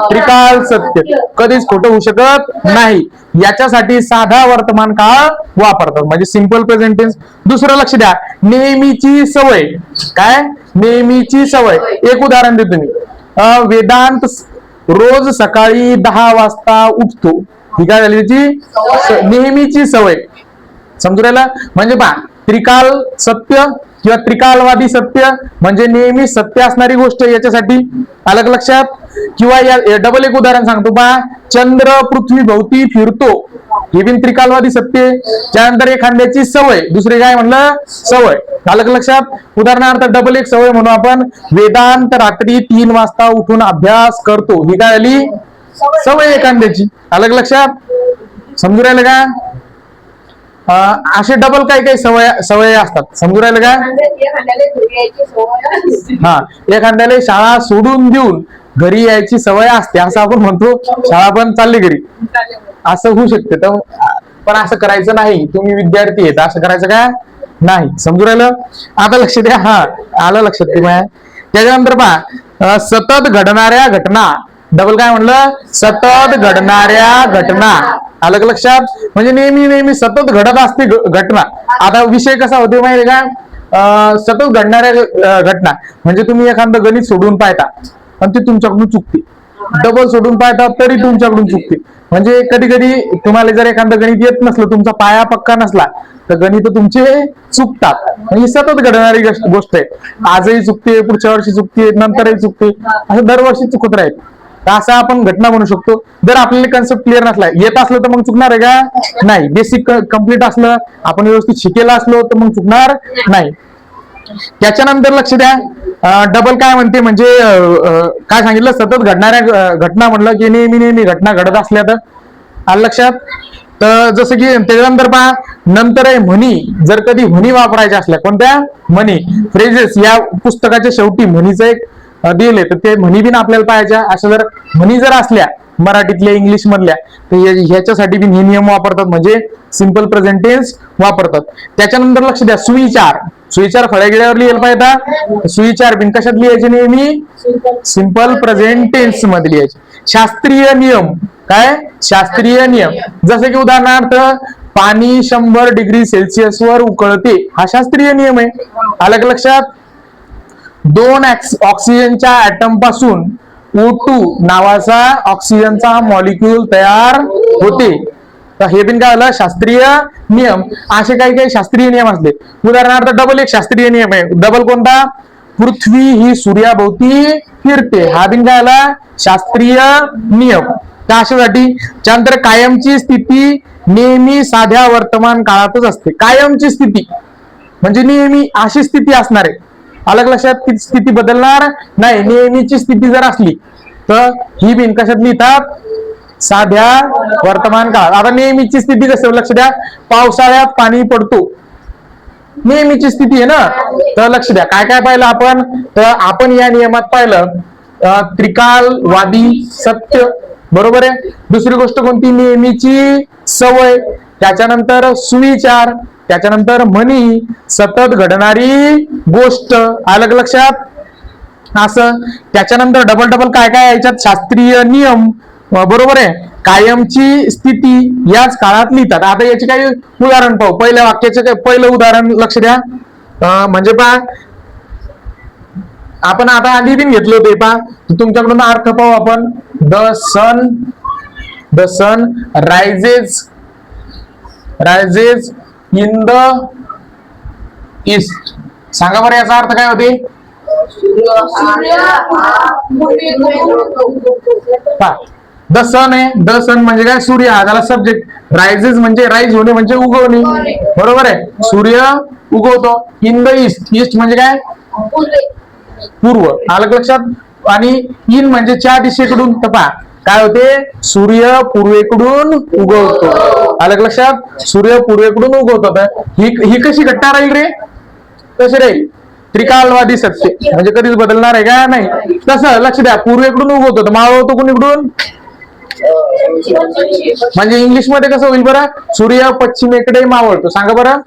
त्रिकाल सत्य. कधीच खोटं होऊ शकत नाही. याच्यासाठी साधा वर्तमान काळ वापरतात, म्हणजे सिंपल प्रेझेंट टेन्स. दुसरं लक्ष द्या, नेहमीची सवय. काय? नेहमीची सवय. एक उदाहरण देतो मी. वेदांत रोज सकाळी 10 वाजता उठतो. ही काय झाली त्याची? नेहमीची सवय. समजू राहिला? म्हणजे पहा, त्रिकाल सत्य किंवा त्रिकालवादी सत्य म्हणजे नेहमी सत्य असणारी गोष्ट याच्यासाठी अलग लक्षात. किंवा या डबल एक उदाहरण सांगतो पहा, चंद्र पृथ्वी भोवती फिरतो, हे बिन त्रिकालवादी सत्य. त्यानंतर एखाद्याची सवय, दुसरी काय म्हणलं सवय, अलग लक्षात. उदाहरणार्थ डबल एक सवय म्हणून आपण वेदांत रात्री 3 वाजता उठून अभ्यास करतो, ही काय आली सवय एखाद्याची, अलग लक्षात. समजू राहिलं का? असे डबल काही काही सवय असतात, समजू राहिलं का? हा, एखाद्याला शाळा सोडून देऊन घरी यायची सवय असते, असं आपण म्हणतो शाळा पण चालली घरी, असं होऊ शकते. तर पण असं करायचं नाही, तुम्ही विद्यार्थी आहेत, असं करायचं का नाही, समजू राहिलं. आता लक्ष द्या. हा, आलं लक्षात तुम्हाला. त्याच्यानंतर पहा, सतत घडणाऱ्या घटना, डबल काय म्हणलं सतत घडणाऱ्या घटना, अलग लक्षात. म्हणजे नेहमी नेहमी सतत घडत असते घटना. आता विषय कसा होतो माहिती का, सतत घडणाऱ्या घटना म्हणजे तुम्ही एखादं गणित सोडून पाहता आणि ते तुमच्याकडून चुकते, डबल सोडून पाहता तरी तुमच्याकडून चुकते. म्हणजे कधी कधी तुम्हाला जर एखादं गणित येत नसलं, तुमचा पाया पक्का नसला, तर गणित तुमचे चुकतात. ही सतत घडणारी गोष्ट आहे. आजही चुकते, पुढच्या वर्षी चुकते, नंतरही चुकते, असं दरवर्षी चुकत राहील. असं आपण घटना म्हणू शकतो. जर आपल्याला कन्सेप्ट क्लिअर नसला, येत असलं तर मग चुकणार आहे का नाही. बेसिक कम्प्लीट असलं, आपण व्यवस्थित शिकेला असलो तर मग चुकणार नाही. त्याच्यानंतर लक्ष द्या, डबल काय म्हणते म्हणजे काय सांगितलं, सतत घडणाऱ्या घटना म्हणलं की नेहमी नेहमी घटना घडत असल्या तर, आलं लक्षात. तर जसं की त्याच्यानंतर पहा, नंतर म्हणी, जर कधी म्हणी वापरायच्या असल्या, कोणत्या म्हणी, फ्रेजेस, या पुस्तकाच्या शेवटी म्हणीचं एक दिले, तर ते म्हणी बिन आपल्याला पाहायच्या. अशा जर म्हणी जर असल्या मराठीतल्या इंग्लिश मधल्या, तर ह्याच्यासाठी बिन हे नियम वापरतात, म्हणजे सिंपल प्रेझेंट टेन्स वापरतात. त्याच्यानंतर लक्ष द्या, सुविचार, सुविचार फळ्यागिळ्यावर लिहायला पाहिजे. सुविचार बिन कशात लिहायचे, नेहमी सिंपल प्रेझेंट टेन्स मध्ये लिहायचे. शास्त्रीय नियम, काय शास्त्रीय नियम, जसे की उदाहरणार्थ पाणी 100 डिग्री सेल्सिअस वर उकळते, हा शास्त्रीय नियम आहे, अलग लक्षात. 2 ऑक्सिजनच्या ऍटम पासून O2 नावाचा ऑक्सिजनचा मॉलिक्यूल तयार होते, तर हे बिन काय आलं शास्त्रीय नियम. असे काही काही शास्त्रीय नियम असले. उदाहरणार्थ डबल एक शास्त्रीय नियम आहे, डबल कोणता, पृथ्वी ही सूर्याभोवती फिरते, हा बिन काय आला शास्त्रीय नियम. तर अशासाठी. त्यानंतर कायमची स्थिती नेहमी साध्या वर्तमान काळातच असते, कायमची स्थिती म्हणजे नेहमी अशी स्थिती असणार आहे, अलग लक्षात. स्थिती बदलणार नाही, नेहमीची स्थिती जर असली तर ही बिन कशात लिहितात, साध्या वर्तमान काळात. आता नेहमीची स्थिती कसं, लक्ष द्या, पावसाळ्यात पाणी पडतो, नेहमीची स्थिती आहे ना. तर लक्ष द्या, काय काय पाहिलं आपण, तर आपण या नियमात पाहिलं त्रिकालवादी सत्य, बरोबर आहे. दुसरी गोष्ट कोणती, नेहमीची सवय, त्याच्यानंतर सुविचार, त्याच्यानंतर म्हणी, सतत घडणारी गोष्ट, अलग लक्षात. असं त्याच्यानंतर डबल डबल काय काय याच्यात, शास्त्रीय नियम, बरोबर आहे, कायमची स्थिती याच काळात लिहितात. आता याचे काही उदाहरण पाहू. पहिल्या वाक्याचे पहिलं उदाहरण लक्ष द्या, म्हणजे पहा, आपण आता आधी बिन घेतलं होते पहा, तुमच्याकडून अर्थ पाहू आपण. The sun rises in the east, सांगा बरं याचा अर्थ काय होते. द सन आहे, द सन म्हणजे काय, सूर्य, हा झाला सब्जेक्ट. रायझेस म्हणजे राईज होणे म्हणजे उगवणे, बरोबर आहे, सूर्य उगवतो. इन द ईस्ट, ईस्ट म्हणजे काय पूर्व, अलग लक्षात. आणि इन म्हणजे च्या दिशेकडून, तपा काय होते, सूर्य पूर्वेकडून उगवतो, अलग लक्षात. सूर्य पूर्वेकडून उगवतो. ही कशी घटना राहील रे, कशी राहील, त्रिकालवादी सत्य, म्हणजे कधीच बदलणार आहे का नाही. तसं लक्ष द्या, पूर्वेकडून उगवतो, तर मावळतो कोणीकडून, म्हणजे इंग्लिश मध्ये कसं होईल बरं, सूर्य पश्चिमेकडे मावळतो, सांगा बरं.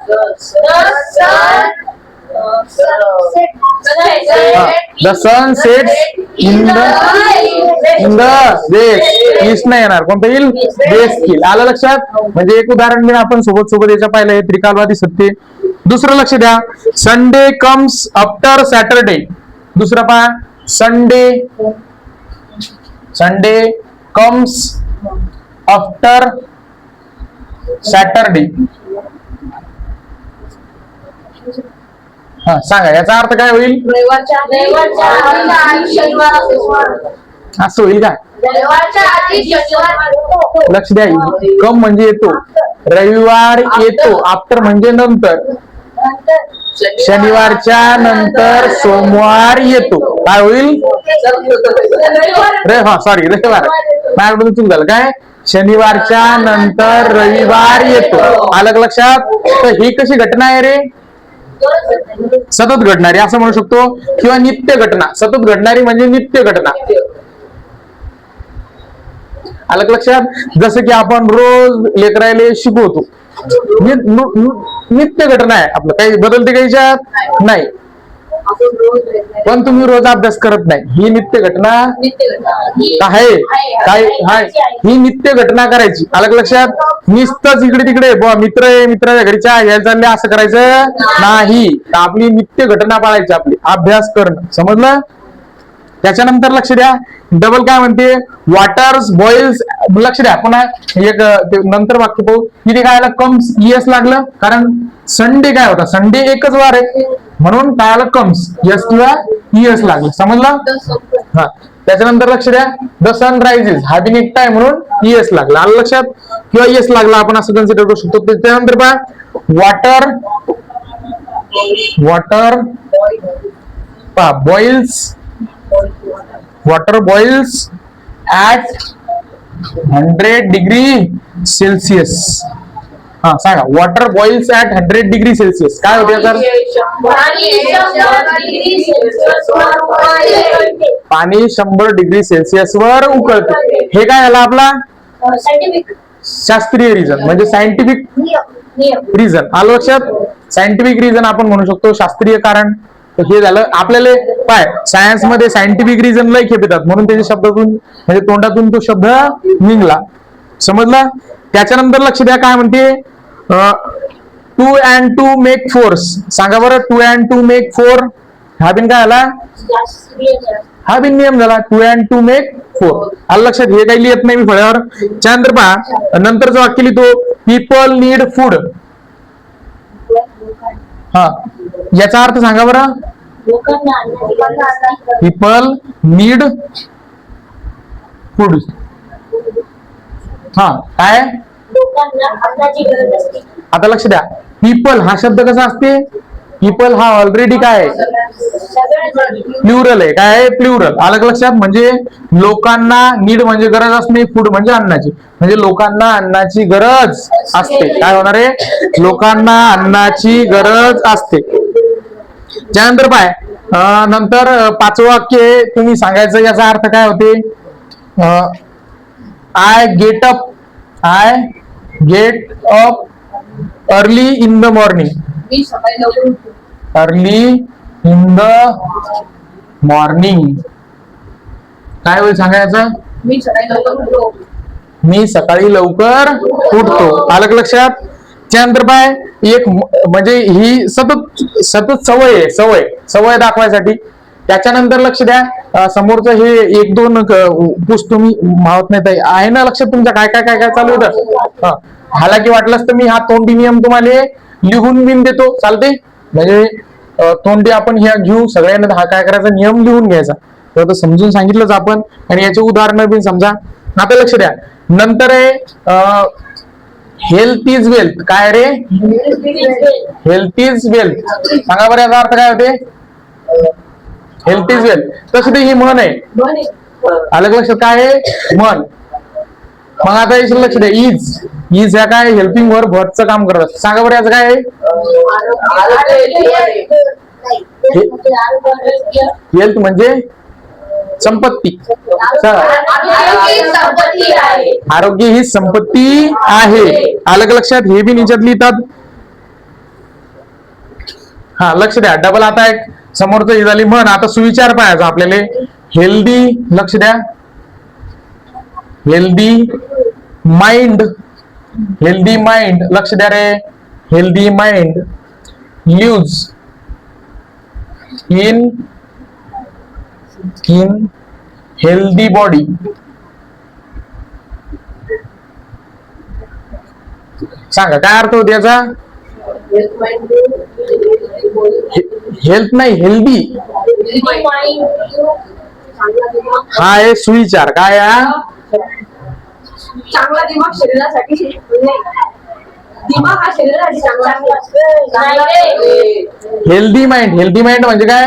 The sun sets in the west, east नाही येणार, कोणतं येईल, वेस्ट येईल, आलं लक्षात. म्हणजे एक उदाहरण मी आपण सोबत याच्या पाहिलं, त्रिकालवादी सत्य. दुसरं लक्ष द्या, संडे कम्स आफ्टर सॅटरडे, दुसरं पहा, संडे कम्स आफ्टर सॅटरडे, हा सांगा, याचा अर्थ काय होईल? असं होईल का? लक्ष द्या, कम म्हणजे येतो, रविवार येतो, आफ्टर म्हणजे नंतर, शनिवारच्या नंतर सोमवार येतो, काय होईल? सॉरी, रविवार माझ्याकडून चूक झालं. काय? शनिवारच्या नंतर रविवार येतो. आलं लक्षात? तर ही कशी घटना आहे रे? सतत घडणारी असं म्हणू शकतो, किंवा नित्य घटना. सतत घडणारी म्हणजे नित्य घटना. आलं लक्षात? जसं की आपण रोज लेकरायले शिकवतो, नित्य घटना आहे आपलं, काही बदलते काही याच्यात नाही, पण तुम्ही रोज अभ्यास करत नाही, ही नित्य घटना आहे. काय हाय? ही नित्य घटना करायची. आलं लक्षात? नुसतंच इकडे तिकडे मित्र आहे, मित्राच्या घरी चहा घ्यायला चालले असं करायचं नाही. आपली नित्य घटना पाळायची, आपली अभ्यास करणं. समजलं? त्याच्यानंतर लक्ष द्या, डबल काय म्हणते? Waters boils. लक्ष द्या, पुन्हा एक नंतर वाक्य पाहू. इथे काय आलं? कम्स यस लागलं, कारण संडे काय होता? संडे एकच वार आहे, म्हणून काय आलं? कम्स यस किंवा यस लागलं. समजलं? हा. त्याच्यानंतर लक्ष द्या, द सन रायझेस, हा बिन एकटा आहे म्हणून यस लागला. आलं लक्षात? किंवा यस लागला, आपण असं कन्सिडर करू शकतो. त्याच्यानंतर पहा, water boils, water boils at 100 degree Celsius. हा सांगा, water boils at 100 degree Celsius. काय होते तर? पाणी 100 डिग्री सेल्सिअस वर उकळते. हे काय झालं आपला? शास्त्रीय रिझन म्हणजे सायंटिफिक रिझन. आलं लक्षात? सायंटिफिक रिझन आपण म्हणू शकतो, शास्त्रीय कारण. हे झालं आपल्याला. काय सायन्स मध्ये सायंटिफिक रिझन लय खेप येतात, म्हणून त्याच्या शब्दातून म्हणजे तोंडातून तो शब्द निघला. समजला? त्याच्यानंतर लक्ष द्या, काय म्हणते? 2 and 2 make 4. सांगा बरं, 2 and 2 make 4 हा बिन काय आला? हा बिन नियम झाला. 2 and 2 make 4. आलं लक्षात? हे काही लिहित नाही मी फळ्यावर. त्यानंतर पहा, नंतरचं वाक्य लिहितो, पीपल नीड फूड. हा, याचा अर्थ सांगा बरं. People need food. हा काय? आता लक्ष द्या, पीपल हा शब्द कसा असते? पीपल हा ऑलरेडी काय आहे? प्लुरल आहे. काय आहे? प्लुरल. आलं लक्षात? म्हणजे लोकांना नीड म्हणजे गरज असणे, फूड म्हणजे अन्नाची, म्हणजे लोकांना अन्नाची गरज असते. काय होणार आहे? लोकांना अन्नाची गरज असते. त्यानंतर पाय, नंतर 5वं वाक्य तुम्ही सांगायचं, याचा अर्थ काय होते? I get up early in the morning. Early in the morning काय होईल सांगायचं? मी सकाळी लवकर उठतो. आलं लक्षात? त्यानंतर पाय, एक म्हणजे ही सतत सवय आहे, सवय दाखवायसाठी. त्याच्यानंतर लक्ष द्या, समोरचं हे 1-2 पुस्त तुम्ही मावत नाही आहे ना लक्षात तुमच्या? काय काय काय काय चालू होतं. हालाकी वाटलंच तर मी हा तोंडी नियम तुम्हाला लिहून बिन देतो, चालते? म्हणजे तोंडी आपण ह्या घेऊ, सगळ्यांना हा काय करायचा नियम लिहून घ्यायचा. तर समजून सांगितलंच आपण, आणि याचे उदाहरणं बिन समजा. आता लक्ष द्या, नंतर आहे हेल्थ इज वेल्थ. काय रे? Health is wealth. सांगा बरं, याचा अर्थ काय होते? Health is wealth. तसं ते ही म्हण आहे. आलं लक्षात? काय आहे? म्हण. मग आता याचं लक्ष द्या, इज ह्या काय? हेल्पिंग वर भरचं काम करत. सांगा बरं, याचं काय आहे? हेल्थ म्हणजे संपत्ती. आरोग्य ही संपत्ती आहे. आलं लक्षात? हे बी निच्यात लिहितात. हा लक्ष द्या, डबल. आता एक समोरचं ही झाली म्हण. आता सुविचार पाहायचा आपल्याला. हेल्दी, लक्ष द्या, हेल्दी माइंड. हेल्दी माइंड, लक्ष द्या रे. Healthy mind lives in healthy body. सांगा काय अर्थ होतो याचा? हेल्थ नाही, हेल्दी. हा आहे सुविचार. काय चांगला दिमाग शरीरासाठी दिमाग हा शरीरासाठी चांगला. Healthy mind. हेल्दी माइंड म्हणजे काय?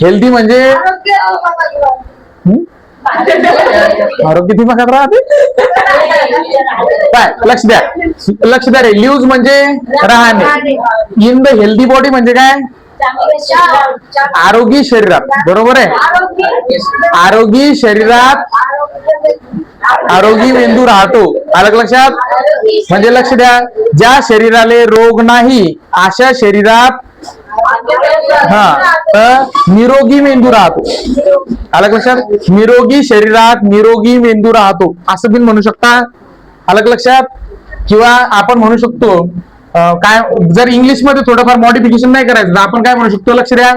हेल्दी म्हणजे आरोग्य दिमागात राहते. काय लक्ष द्या, लक्ष द्या रे. लिव्ज म्हणजे राहणे. इन द हेल्दी बॉडी म्हणजे काय? आरोगी शरीरात. बरोबर आहे. आरोगी शरीरात आरोगी मेंदू राहतो. आलं लक्षात? म्हणजे लक्ष द्या, ज्या शरीराले रोग नाही अशा शरीरात निरोगी मेंदू राहतो. आलं लक्षात? निरोगी शरीरात निरोगी मेंदू राहतो असं बिन म्हणू शकता. आलं लक्षात? किंवा आपण म्हणू शकतो काय, जर इंग्लिश मध्ये थोडंफार मॉडिफिकेशन नाही करायचं तर आपण काय म्हणू शकतो? लक्ष द्या,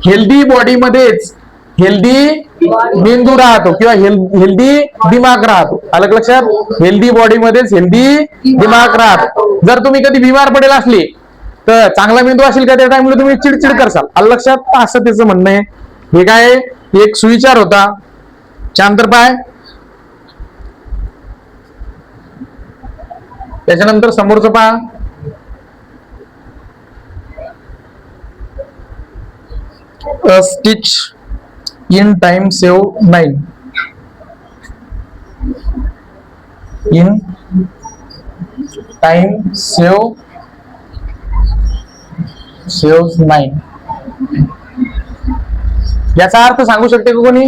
हेल्दी बॉडी मध्येच हेल्दी मेंदू राहतो किंवा हेल्दी दिमाग राहतो. आलं लक्षात? हेल्दी बॉडी मध्येच हेल्दी दिमाग राहतो. जर तुम्ही कधी बिमार पडेल असले तर चांगला मेंदू असेल का त्या टाइमला तुम्ही चिडचिड करसाल. आलं लक्षात? असं त्याचं म्हणणं आहे. हे काय एक सुविचार होता. शांतर पाय. त्याच्यानंतर समोरचं पहा. A stitch in time save 9. In time saves 9. याचा अर्थ सांगू शकते का कोणी?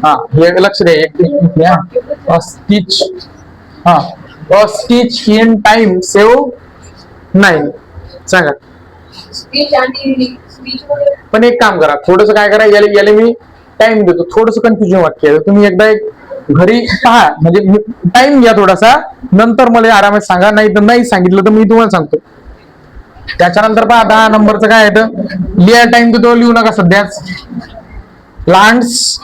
हा, हे लक्ष द्या. स्टिच. हा, स्टिच इन टाइम सेव 9. सांगा. पण एक काम करा, थोडस काय करा, याला मी टाइम देतो. थोडस कन्फ्युजन वाक्य तुम्ही एकदा एक घरी पहा, म्हणजे टाइम घ्या थोडासा, नंतर मला आरामात सांगा. नाही तर नाही सांगितलं तर मी तुम्हाला सांगतो. त्याच्यानंतर पहा 10 नंबरचं काय आहे. लिहा टाइम देतो, लिहू नका सध्याच. प्लांट्स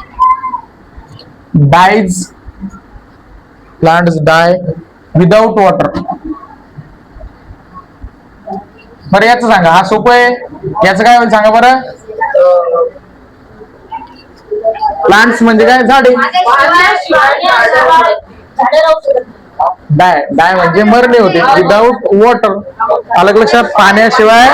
डाय विदाउट वॉटर. बरं याच सांगा, हा सोपं आहे. याचं काय होईल सांगा बरं. प्लांट्स म्हणजे काय? झाडे. डाय म्हणजे मरणे होते. Without water. अलग लक्षात? पाण्याशिवाय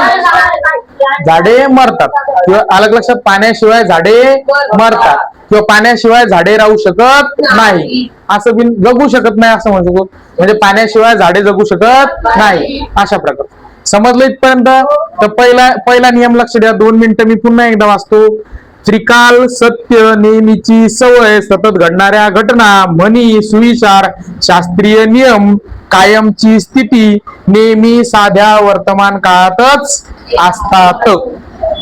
झाडे मरतात. किंवा अलग लक्षात? पाण्याशिवाय झाडे मरतात किंवा पाण्याशिवाय झाडे राहू शकत नाही. असं बिन जगू शकत नाही असं म्हणू शकतो. म्हणजे पाण्याशिवाय झाडे जगू शकत नाही अशा प्रकार. समजलं इथपर्यंत? तर पहिला नियम लक्ष द्या. 2 मिनिटं मी पुन्हा एकदा वाचतो. त्रिकाल सत्य, नेहमीची सवय, सतत घडणाऱ्या घटना, म्हणी, सुविचार, शास्त्रीय नियम, कायमची स्थिती नेहमी साध्या वर्तमान काळातच असतात.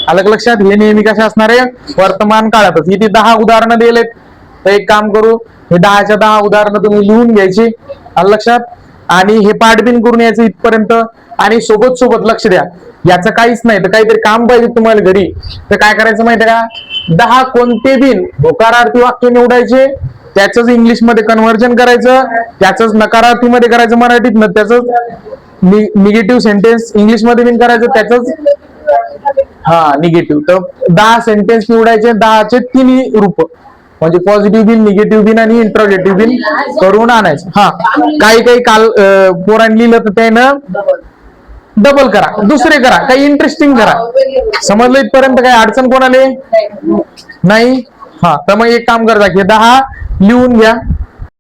अलग लक्षात? हे नेहमी कसे असणार आहे? वर्तमान काळातच. इथे 10 उदाहरणं दिलेत. तर एक काम करू, हे 10च्या 10 उदाहरणं तुम्ही लिहून घ्यायची. अलग लक्षात? आणि हे पाठ बिन करून यायचं इथपर्यंत. आणि सोबत लक्ष द्या, याचं काहीच नाही तर काहीतरी काम पाहिजे तुम्हाला घरी, तर काय करायचं माहितीये का? 10 कोणते बिन होकारार्थी वाक्य निवडायचे, त्याच इंग्लिश मध्ये कन्व्हर्जन करायचं, त्याच नकारार्थी मध्ये करायचं मराठीत, त्याच निगेटिव्ह सेंटेन्स इंग्लिश मध्ये बिन करायचं, त्याच निगेटिव्ह. तर 10 सेंटेन्स निवडायचे, 10चे 3 रूप, म्हणजे पॉझिटिव्ह बिन, निगेटिव्ह बिन आणि इंट्रोगेटिव्ह बिन करून आणायचं. काही काल पोरांनी लिहिलं तर त्यानं डबल करा, दुसरे करा, काही इंटरेस्टिंग करा. समजलं इथपर्यंत? काही अडचण कोणाला नाही? तर मग एक काम करता की 10 लिहून घ्या.